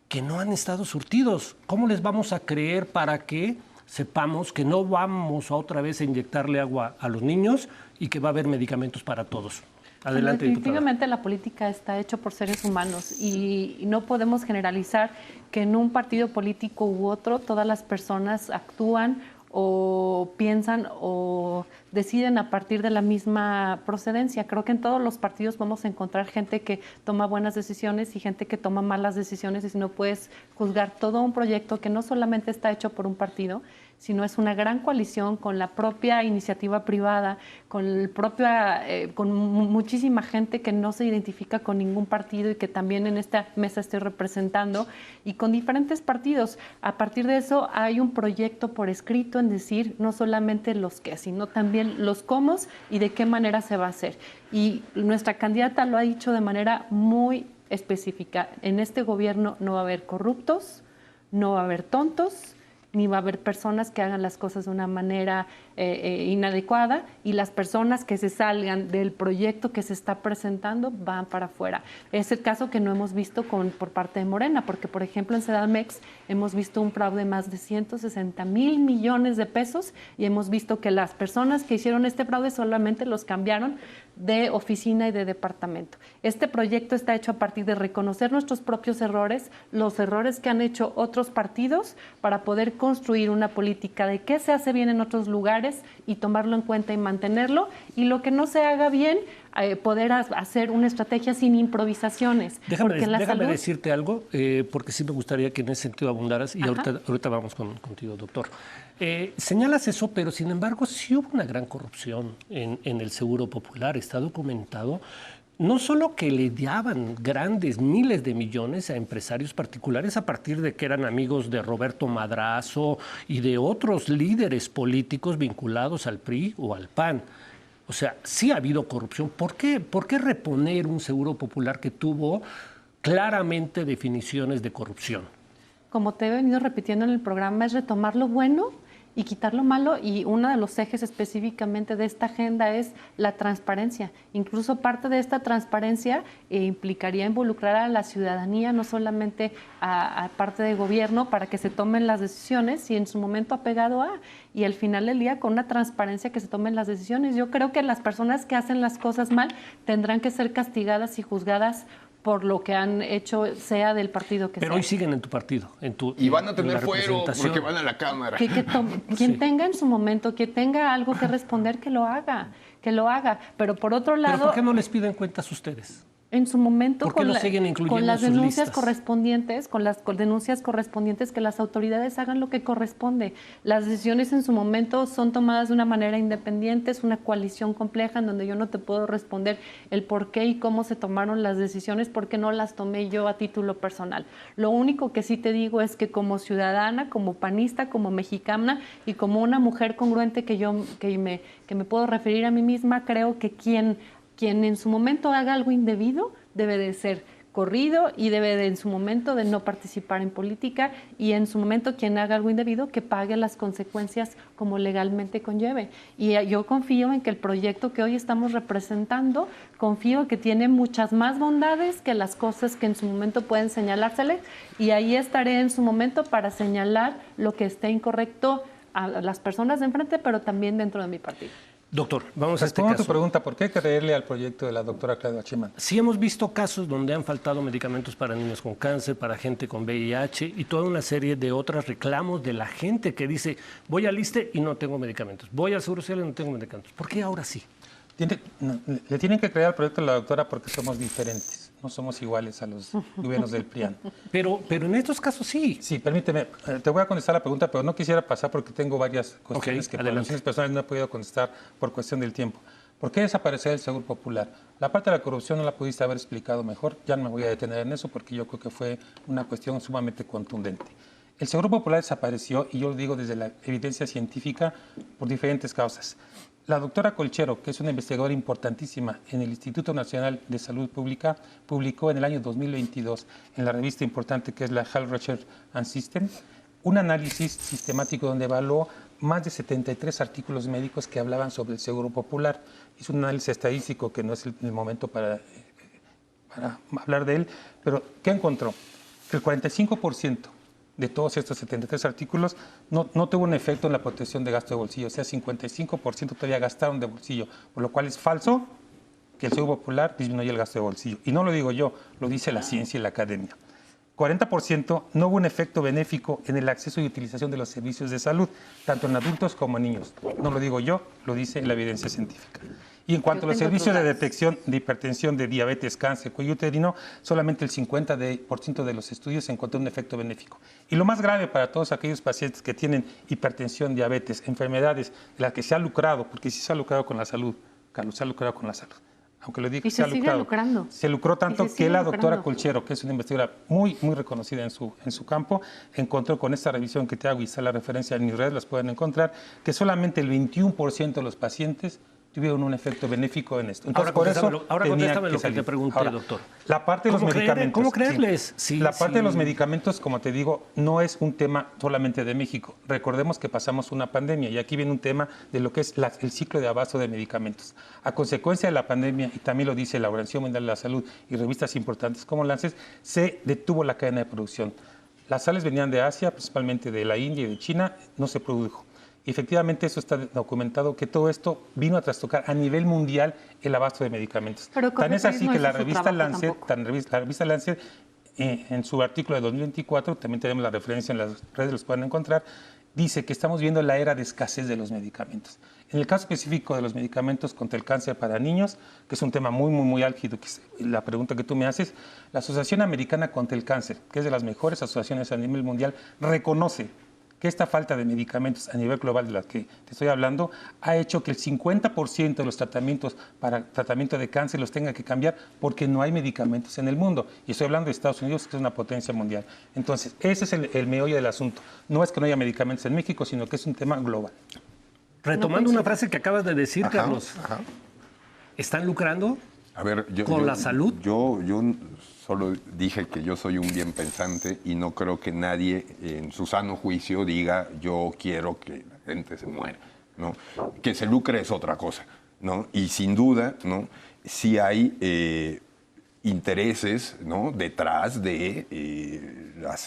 que no han estado surtidos? ¿Cómo les vamos a creer para que sepamos que no vamos a otra vez a inyectarle agua a los niños y que va a haber medicamentos para todos? Adelante, definitivamente la política está hecha por seres humanos y no podemos generalizar que en un partido político u otro todas las personas actúan o piensan o deciden a partir de la misma procedencia. Creo que en todos los partidos vamos a encontrar gente que toma buenas decisiones y gente que toma malas decisiones, y si no puedes juzgar todo un proyecto que no solamente está hecho por un partido, sino es una gran coalición con la propia iniciativa privada, con muchísima gente que no se identifica con ningún partido y que también en esta mesa estoy representando, y con diferentes partidos. A partir de eso hay un proyecto por escrito en decir no solamente los qué, sino también los cómo y de qué manera se va a hacer. Y nuestra candidata lo ha dicho de manera muy específica. En este gobierno no va a haber corruptos, no va a haber tontos, ni va a haber personas que hagan las cosas de una manera inadecuada, y las personas que se salgan del proyecto que se está presentando van para afuera. Es el caso que no hemos visto por parte de Morena, porque por ejemplo en Sedamex hemos visto un fraude de más de 160,000 millones de pesos, y hemos visto que las personas que hicieron este fraude solamente los cambiaron de oficina y de departamento. Este proyecto está hecho a partir de reconocer nuestros propios errores, los errores que han hecho otros partidos, para poder construir una política de qué se hace bien en otros lugares y tomarlo en cuenta y mantenerlo, y lo que no se haga bien, poder hacer una estrategia sin improvisaciones. Déjame decirte algo, porque sí me gustaría que en ese sentido abundaras, y ahorita vamos contigo, doctor. Señalas eso, pero sin embargo sí hubo una gran corrupción en el Seguro Popular, está documentado. No solo que le daban grandes miles de millones a empresarios particulares a partir de que eran amigos de Roberto Madrazo y de otros líderes políticos vinculados al PRI o al PAN. O sea, sí ha habido corrupción. ¿Por qué reponer un Seguro Popular que tuvo claramente definiciones de corrupción? Como te he venido repitiendo en el programa, es retomar lo bueno y quitar lo malo, y uno de los ejes específicamente de esta agenda es la transparencia. Incluso parte de esta transparencia implicaría involucrar a la ciudadanía, no solamente a parte de gobierno, para que se tomen las decisiones y en su momento apegado a, y al final del día con una transparencia que se tomen las decisiones. Yo creo que las personas que hacen las cosas mal tendrán que ser castigadas y juzgadas por lo que han hecho, sea del partido que sea. Pero hoy siguen en tu partido. Y van a tener fuero porque van a la Cámara. Quien tenga en su momento, quien tenga algo que responder, que lo haga. Pero por otro lado... ¿Pero por qué no les piden cuentas ustedes? En su momento, con las denuncias correspondientes, que las autoridades hagan lo que corresponde. Las decisiones en su momento son tomadas de una manera independiente, es una coalición compleja en donde yo no te puedo responder el por qué y cómo se tomaron las decisiones, porque no las tomé yo a título personal. Lo único que sí te digo es que como ciudadana, como panista, como mexicana y como una mujer congruente que me puedo referir a mí misma, creo que quien en su momento haga algo indebido debe de ser corrido y debe de, en su momento, de no participar en política, y en su momento quien haga algo indebido que pague las consecuencias como legalmente conlleve. Y yo confío en que el proyecto que hoy estamos representando, confío que tiene muchas más bondades que las cosas que en su momento pueden señalársele, y ahí estaré en su momento para señalar lo que esté incorrecto a las personas de enfrente, pero también dentro de mi partido. Doctor, vamos a este Respondo a tu caso. pregunta, ¿por qué creerle al proyecto de la doctora Claudia Sheinbaum? Sí hemos visto casos donde han faltado medicamentos para niños con cáncer, para gente con VIH y toda una serie de otros reclamos de la gente que dice, voy al ISSSTE y no tengo medicamentos, voy al Seguro Social y no tengo medicamentos. ¿Por qué ahora sí? Le tienen que creer al proyecto de la doctora porque somos diferentes, no somos iguales a los gobiernos del PRIAN. Pero en estos casos sí. Sí, permíteme, te voy a contestar la pregunta, pero no quisiera pasar porque tengo varias cuestiones que por adelante. razones personales no he podido contestar por cuestión del tiempo. ¿Por qué desaparecer el Seguro Popular? La parte de la corrupción no la pudiste haber explicado mejor, ya no me voy a detener en eso porque yo creo que fue una cuestión sumamente contundente. El Seguro Popular desapareció, y yo lo digo desde la evidencia científica, por diferentes causas. La doctora Colchero, que es una investigadora importantísima en el Instituto Nacional de Salud Pública, publicó en el año 2022 en la revista importante que es la Health Research and System, un análisis sistemático donde evaluó más de 73 artículos médicos que hablaban sobre el Seguro Popular. Hizo un análisis estadístico que no es el momento para hablar de él, pero ¿qué encontró? Que el 45% de todos estos 73 artículos no tuvo un efecto en la protección de gasto de bolsillo, o sea, 55% todavía gastaron de bolsillo, por lo cual es falso que el Seguro Popular disminuye el gasto de bolsillo. Y no lo digo yo, lo dice la ciencia y la academia. 40% no hubo un efecto benéfico en el acceso y utilización de los servicios de salud, tanto en adultos como en niños. No lo digo yo, lo dice la evidencia científica. Y en cuanto a los servicios de detección de hipertensión, de diabetes, cáncer, cuello uterino, solamente el 50% de los estudios encontró un efecto benéfico. Y lo más grave para todos aquellos pacientes que tienen hipertensión, diabetes, enfermedades de las que se ha lucrado, porque sí se ha lucrado con la salud, Carlos, se ha lucrado con la salud. Aunque lo diga, y se sigue lucrando. Se lucró tanto que la doctora lucrando. Colchero, que es una investigadora muy reconocida en su campo, encontró con esta revisión que te hago y está la referencia en mis redes, las pueden encontrar, que solamente el 21% de los pacientes tuvieron un efecto benéfico en esto. Entonces, Ahora contéstame lo que salir. te pregunté, Ahora, doctor. La parte de los medicamentos. ¿Cómo creerles? Sí. La parte de los medicamentos, como te digo, no es un tema solamente de México. Recordemos que pasamos una pandemia y aquí viene un tema de lo que es el ciclo de abasto de medicamentos. A consecuencia de la pandemia, y también lo dice la Organización Mundial de la Salud y revistas importantes como Lancet, se detuvo la cadena de producción. Las sales venían de Asia, principalmente de la India y de China, no se produjo. Y efectivamente eso está documentado, que todo esto vino a trastocar a nivel mundial el abasto de medicamentos. Pero tan es así no que la su revista trabajo Lancet, en su artículo de 2024, también tenemos la referencia en las redes, los pueden encontrar, dice que estamos viendo la era de escasez de los medicamentos. En el caso específico de los medicamentos contra el cáncer para niños, que es un tema muy álgido, que es la pregunta que tú me haces, la Asociación Americana contra el Cáncer, que es de las mejores asociaciones a nivel mundial, reconoce que esta falta de medicamentos a nivel global de la que te estoy hablando ha hecho que el 50% de los tratamientos para tratamiento de cáncer los tenga que cambiar porque no hay medicamentos en el mundo. Y estoy hablando de Estados Unidos, que es una potencia mundial. Entonces, ese es el meollo del asunto. No es que no haya medicamentos en México, sino que es un tema global. Retomando una frase que acabas de decir, Carlos, ¿están lucrando con la salud? Yo solo dije que yo soy un bien pensante y no creo que nadie en su sano juicio diga yo quiero que la gente se muera, ¿no? Que se lucre es otra cosa, ¿no? Y sin duda, ¿no? Sí hay intereses, ¿no? Detrás de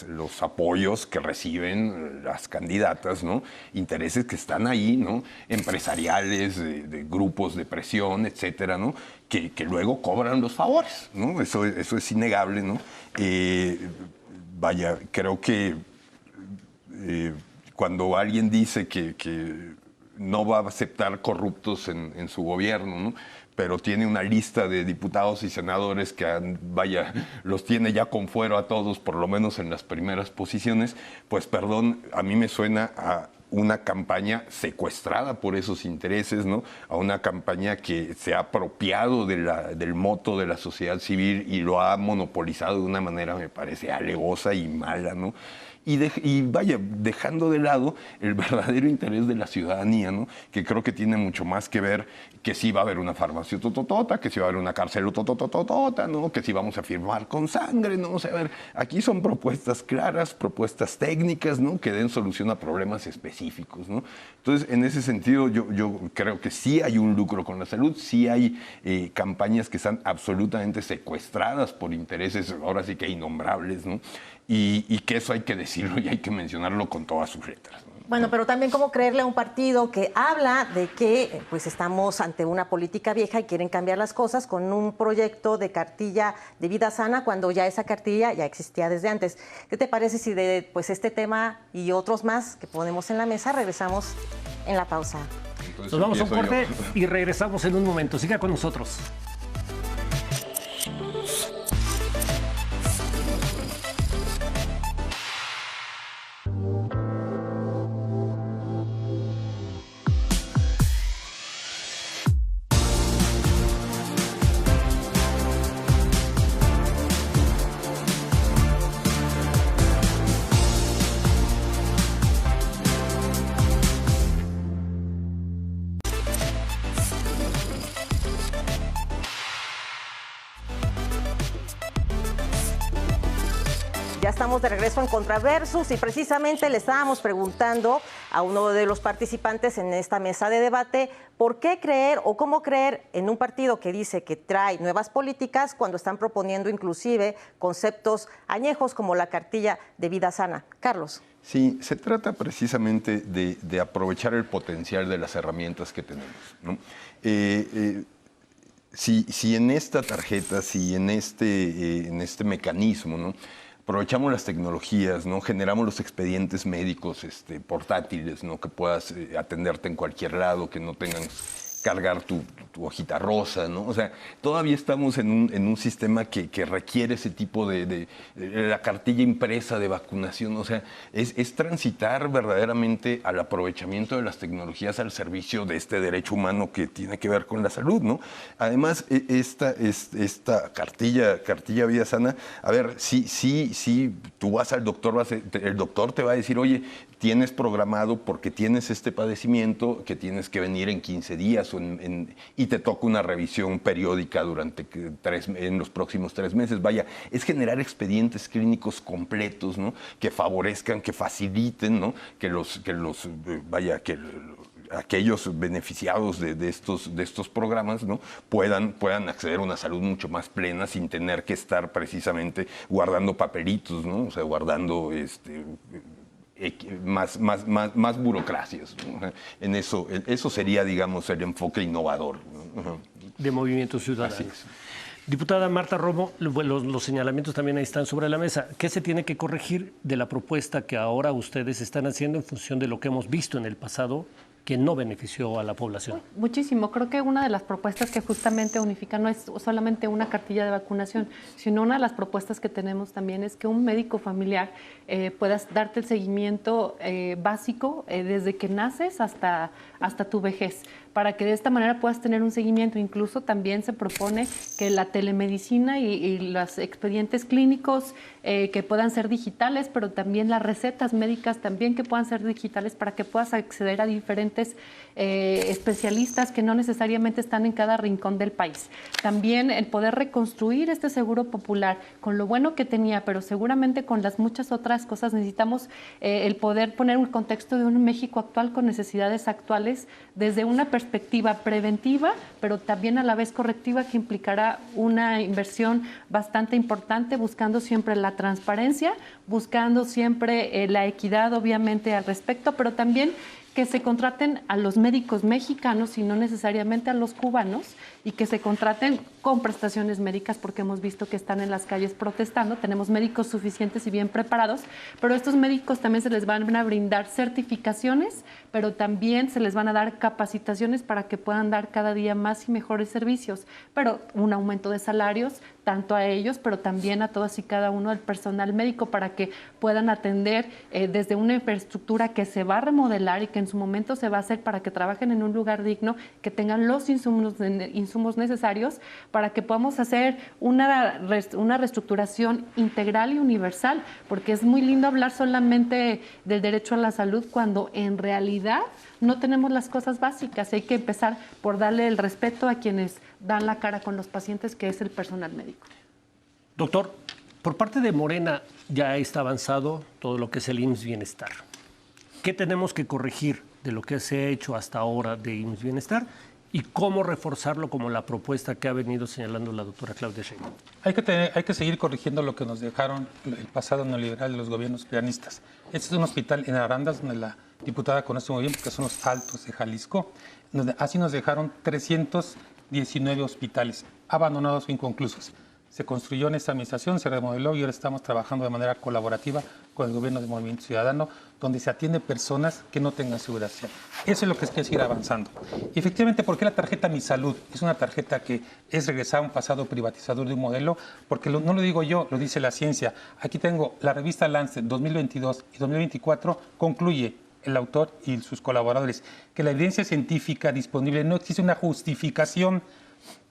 los apoyos que reciben las candidatas, ¿no? Intereses que están ahí, ¿no? Empresariales, de grupos de presión, etcétera, ¿no? Que luego cobran los favores, ¿no? Eso es innegable, ¿no? Vaya, creo que cuando alguien dice que no va a aceptar corruptos en su gobierno, ¿no? Pero tiene una lista de diputados y senadores que, vaya, los tiene ya con fuero a todos, por lo menos en las primeras posiciones, pues perdón, a mí me suena a una campaña secuestrada por esos intereses, ¿no? A una campaña que se ha apropiado del moto de la sociedad civil y lo ha monopolizado de una manera, me parece, alevosa y mala, ¿no? Y vaya, dejando de lado el verdadero interés de la ciudadanía, ¿no? Que creo que tiene mucho más que ver que si va a haber una farmacia tototota, que si va a haber una cárcel tototota, ¿no? Que si vamos a firmar con sangre, ¿no? O sea, a ver, aquí son propuestas claras, propuestas técnicas, ¿no? Que den solución a problemas específicos, ¿no? Entonces, en ese sentido, yo creo que sí hay un lucro con la salud, sí hay campañas que están absolutamente secuestradas por intereses, ahora sí que innombrables, ¿no? Y que eso hay que decirlo y hay que mencionarlo con todas sus letras, ¿no? Bueno, pero también cómo creerle a un partido que habla de que pues estamos ante una política vieja y quieren cambiar las cosas con un proyecto de cartilla de vida sana cuando ya esa cartilla ya existía desde antes. ¿Qué te parece si de pues este tema y otros más que ponemos en la mesa regresamos en la pausa? Entonces, Nos vamos a un empiezo corte yo. y regresamos en un momento. Siga con nosotros. Ya estamos de regreso en Contraversus y precisamente le estábamos preguntando a uno de los participantes en esta mesa de debate por qué creer o cómo creer en un partido que dice que trae nuevas políticas cuando están proponiendo inclusive conceptos añejos como la cartilla de vida sana. Carlos. Sí, se trata precisamente de aprovechar el potencial de las herramientas que tenemos, ¿no? Si en esta tarjeta, si en este mecanismo, ¿no?, aprovechamos las tecnologías, ¿no?, generamos los expedientes médicos portátiles, ¿no?, que puedas atenderte en cualquier lado, que no tengan cargar tu hojita rosa, ¿no? O sea, todavía estamos en un sistema que requiere ese tipo de la cartilla impresa de vacunación. O sea, es transitar verdaderamente al aprovechamiento de las tecnologías al servicio de este derecho humano que tiene que ver con la salud, ¿no? Además, esta cartilla Vida Sana, a ver, sí, tú vas al doctor, el doctor te va a decir, oye, tienes programado porque tienes este padecimiento que tienes que venir en 15 días y te toca una revisión periódica en los próximos 3 meses. Vaya, es generar expedientes clínicos completos, ¿no?, que favorezcan, que faciliten, ¿no?, aquellos beneficiados de estos programas, ¿no?, puedan acceder a una salud mucho más plena sin tener que estar precisamente guardando papelitos, ¿no?, o sea, guardando más burocracias, ¿no? Eso sería, digamos, el enfoque innovador, ¿no? De Movimiento Ciudadano. Así es. Diputada Marta Romo, los señalamientos también ahí están sobre la mesa. ¿Qué se tiene que corregir de la propuesta que ahora ustedes están haciendo en función de lo que hemos visto en el pasado que no benefició a la población? Muchísimo. Creo que una de las propuestas que justamente unifica no es solamente una cartilla de vacunación, sino una de las propuestas que tenemos también es que un médico familiar pueda darte el seguimiento básico desde que naces hasta tu vejez, para que de esta manera puedas tener un seguimiento. Incluso también se propone que la telemedicina y los expedientes clínicos que puedan ser digitales, pero también las recetas médicas también que puedan ser digitales para que puedas acceder a diferentes especialistas que no necesariamente están en cada rincón del país. También el poder reconstruir este seguro popular con lo bueno que tenía, pero seguramente con las muchas otras cosas necesitamos el poder poner un contexto de un México actual con necesidades actuales desde una perspectiva preventiva, pero también a la vez correctiva, que implicará una inversión bastante importante, buscando siempre la transparencia, buscando siempre la equidad, obviamente, al respecto, pero también que se contraten a los médicos mexicanos y no necesariamente a los cubanos, y que se contraten con prestaciones médicas, porque hemos visto que están en las calles protestando. Tenemos médicos suficientes y bien preparados, pero a estos médicos también se les van a brindar certificaciones, pero también se les van a dar capacitaciones para que puedan dar cada día más y mejores servicios, pero un aumento de salarios, tanto a ellos, pero también a todos y cada uno del personal médico, para que puedan atender desde una infraestructura que se va a remodelar y que en su momento se va a hacer para que trabajen en un lugar digno, que tengan los insumos necesarios para que podamos hacer una reestructuración integral y universal, porque es muy lindo hablar solamente del derecho a la salud cuando en realidad no tenemos las cosas básicas. Hay que empezar por darle el respeto a quienes dan la cara con los pacientes, que es el personal médico. Doctor, por parte de Morena ya está avanzado todo lo que es el IMSS Bienestar. ¿Qué tenemos que corregir de lo que se ha hecho hasta ahora de IMSS Bienestar y cómo reforzarlo como la propuesta que ha venido señalando la doctora Claudia Sheinbaum? Hay que seguir corrigiendo lo que nos dejaron el pasado neoliberal de los gobiernos prianistas. Este es un hospital en Arandas donde la diputada conoce muy bien, porque son los Altos de Jalisco. Así nos dejaron 319 hospitales abandonados o inconclusos. Se construyó en esta administración, se remodeló y ahora estamos trabajando de manera colaborativa con el gobierno de Movimiento Ciudadano, donde se atiende personas que no tengan seguridad social. Eso es lo que es que seguir avanzando. Y efectivamente, ¿por qué la tarjeta Mi Salud? Es una tarjeta que es regresar a un pasado privatizador de un modelo, porque no lo digo yo, lo dice la ciencia. Aquí tengo la revista Lancet 2022 y 2024, concluye el autor y sus colaboradores que la evidencia científica disponible no existe una justificación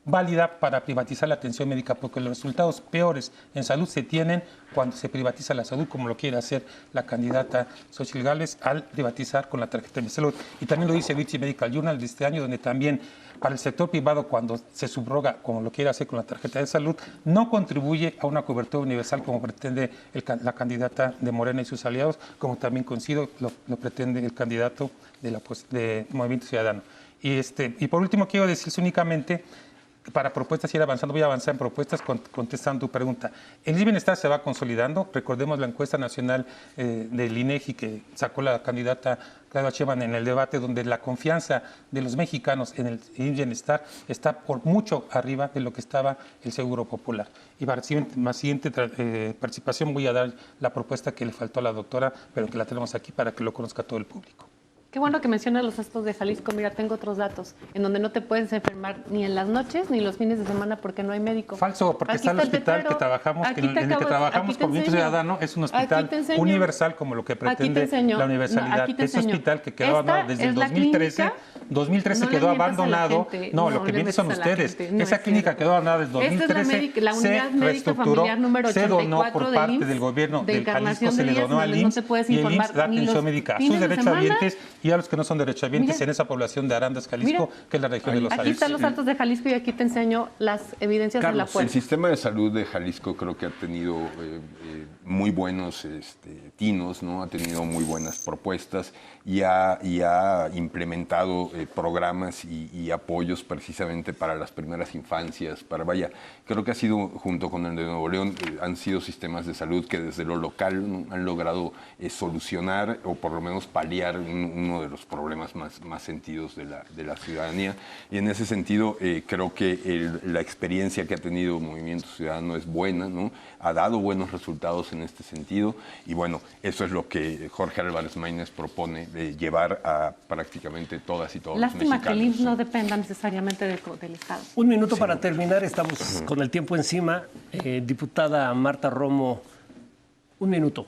válida para privatizar la atención médica, porque los resultados peores en salud se tienen cuando se privatiza la salud, como lo quiere hacer la candidata Xochitl Gálvez al privatizar con la tarjeta de salud. Y también lo dice British Medical Journal de este año, donde también para el sector privado, cuando se subroga, como lo quiere hacer con la tarjeta de salud, no contribuye a una cobertura universal como pretende la candidata de Morena y sus aliados, como también coincido, lo pretende el candidato de Movimiento Ciudadano. Y por último, quiero decirles únicamente, para propuestas, ir avanzando, voy a avanzar en propuestas contestando tu pregunta. El bienestar se va consolidando. Recordemos la encuesta nacional del INEGI que sacó la candidata Claudia Sheinbaum en el debate, donde la confianza de los mexicanos en el bienestar está por mucho arriba de lo que estaba el Seguro Popular. Y para la siguiente participación voy a dar la propuesta que le faltó a la doctora, pero que la tenemos aquí para que lo conozca todo el público. Qué bueno que mencionas los Altos de Jalisco. Mira, tengo otros datos en donde no te puedes enfermar ni en las noches ni los fines de semana porque no hay médico. Falso, porque está el hospital que trabajamos, en el que trabajamos con Movimiento Ciudadano, es un hospital universal como lo que pretende la universalidad. Ese hospital que quedó abandonado desde el 2013, 2013 quedó abandonado. No, lo que mienten son ustedes. Esa clínica quedó abandonada desde 2013, se reestructuró, se donó por parte del gobierno del Jalisco, se le donó al IMSS y el IMSS da atención médica a sus derechohabientes y a los que no son derechohabientes en esa población de Arandas, Jalisco, que es la región de los Altos. Aquí están los Altos de Jalisco y aquí te enseño las evidencias de la puerta. El sistema de salud de Jalisco creo que ha tenido muy buenos tinos, ¿no? Ha tenido muy buenas propuestas y ha implementado programas y apoyos precisamente para las primeras infancias, creo que ha sido, junto con el de Nuevo León, han sido sistemas de salud que desde lo local, ¿no?, han logrado solucionar o por lo menos paliar uno de los problemas más sentidos de la ciudadanía. Y en ese sentido creo que la experiencia que ha tenido Movimiento Ciudadano es buena, ¿no? Ha dado buenos resultados en este sentido y bueno, eso es lo que Jorge Álvarez Maínez propone, de llevar a prácticamente todas y todos los mexicanos. Lástima que el IMSS no dependa necesariamente del Estado. Un minuto para terminar, estamos con el tiempo encima. Diputada Marta Romo, un minuto.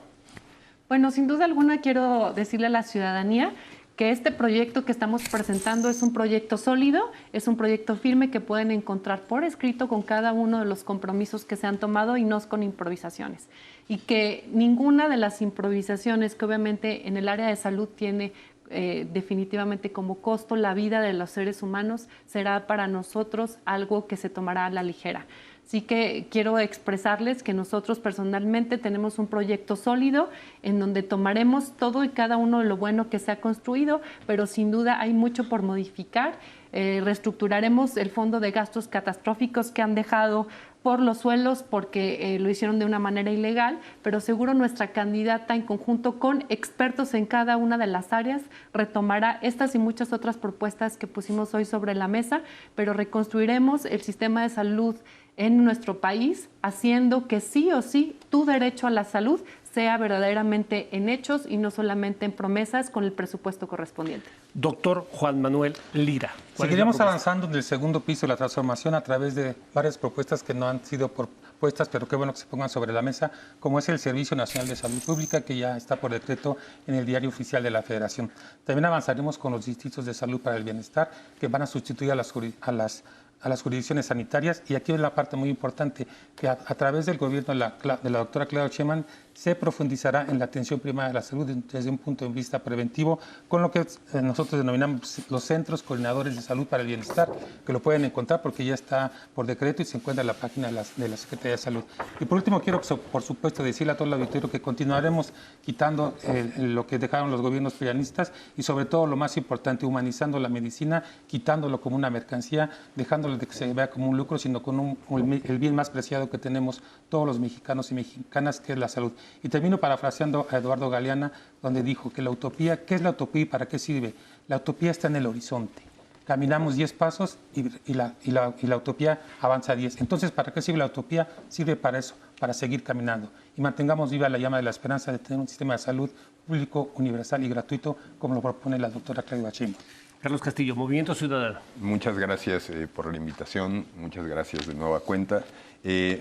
Bueno, sin duda alguna quiero decirle a la ciudadanía que este proyecto que estamos presentando es un proyecto sólido, es un proyecto firme que pueden encontrar por escrito con cada uno de los compromisos que se han tomado y no con improvisaciones. Y que ninguna de las improvisaciones que obviamente en el área de salud tiene definitivamente como costo la vida de los seres humanos será para nosotros algo que se tomará a la ligera. Así que quiero expresarles que nosotros personalmente tenemos un proyecto sólido en donde tomaremos todo y cada uno de lo bueno que se ha construido, pero sin duda hay mucho por modificar. Reestructuraremos el fondo de gastos catastróficos que han dejado por los suelos porque lo hicieron de una manera ilegal, pero seguro nuestra candidata en conjunto con expertos en cada una de las áreas retomará estas y muchas otras propuestas que pusimos hoy sobre la mesa, pero reconstruiremos el sistema de salud en nuestro país, haciendo que sí o sí tu derecho a la salud sea verdaderamente en hechos y no solamente en promesas con el presupuesto correspondiente. Doctor Juan Manuel Lira. Seguiremos avanzando en el segundo piso de la transformación a través de varias propuestas que no han sido propuestas, pero qué bueno que se pongan sobre la mesa, como es el Servicio Nacional de Salud Pública, que ya está por decreto en el Diario Oficial de la Federación. También avanzaremos con los distritos de salud para el bienestar, que van a sustituir a las jurisdicciones sanitarias. Y aquí es la parte muy importante, que a través del gobierno de la doctora Claudia Sheinbaum se profundizará en la atención primaria de la salud desde un punto de vista preventivo, con lo que nosotros denominamos los centros coordinadores de salud para el bienestar, que lo pueden encontrar porque ya está por decreto y se encuentra en la página de la Secretaría de Salud. Y por último, quiero, por supuesto, decirle a todo el auditorio que continuaremos quitando lo que dejaron los gobiernos prianistas y, sobre todo, lo más importante, humanizando la medicina, quitándolo como una mercancía, dejando solo de que se vea como un lucro, sino con el bien más preciado que tenemos todos los mexicanos y mexicanas, que es la salud. Y termino parafraseando a Eduardo Galeana, donde dijo que la utopía, ¿qué es la utopía y para qué sirve? La utopía está en el horizonte. Caminamos 10 pasos y la utopía avanza 10. Entonces, ¿para qué sirve la utopía? Sirve para eso, para seguir caminando. Y mantengamos viva la llama de la esperanza de tener un sistema de salud público, universal y gratuito, como lo propone la doctora Claudia Sheinbaum. Carlos Castillo, Movimiento Ciudadano. Muchas gracias por la invitación, muchas gracias de nueva cuenta.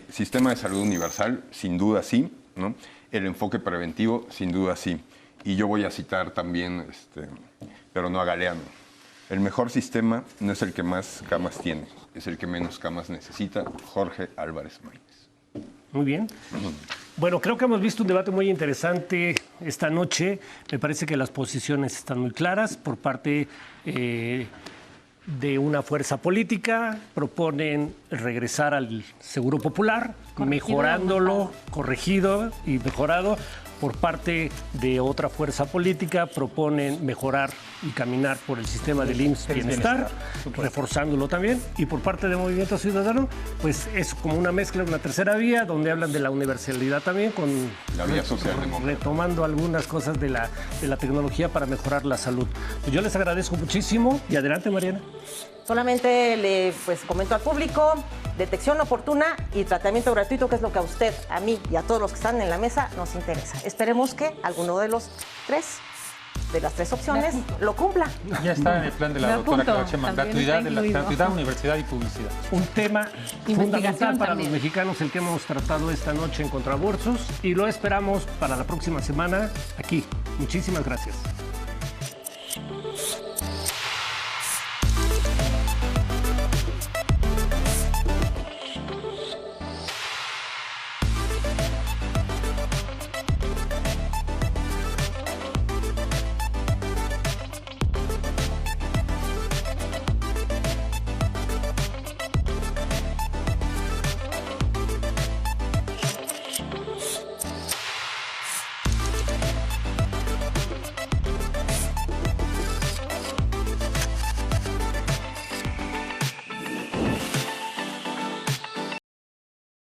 Sistema de salud universal, sin duda sí, ¿no? El enfoque preventivo, sin duda sí. Y yo voy a citar también, pero no a Galeano. El mejor sistema no es el que más camas tiene, es el que menos camas necesita. Jorge Álvarez Maínez. Muy bien. Bueno, creo que hemos visto un debate muy interesante esta noche. Me parece que las posiciones están muy claras por parte de una fuerza política. Proponen regresar al Seguro Popular, mejorándolo, corregido y mejorado. Por parte de otra fuerza política proponen mejorar y caminar por el sistema del IMSS Bienestar, reforzándolo también. Y por parte de Movimiento Ciudadano, pues es como una mezcla, una tercera vía, donde hablan de la universalidad también, con la vía socialdemócrata, retomando algunas cosas de la tecnología para mejorar la salud. Pues yo les agradezco muchísimo y adelante, Mariana. Solamente le comento al público, detección oportuna y tratamiento gratuito, que es lo que a usted, a mí y a todos los que están en la mesa nos interesa. Esperemos que alguno de las tres opciones lo cumpla. Ya está en el plan de la doctora Claudia Sheinbaum, gratuidad, universidad y publicidad. Un tema fundamental para los mexicanos, el que hemos tratado esta noche en Contraversus, y lo esperamos para la próxima semana aquí. Muchísimas gracias.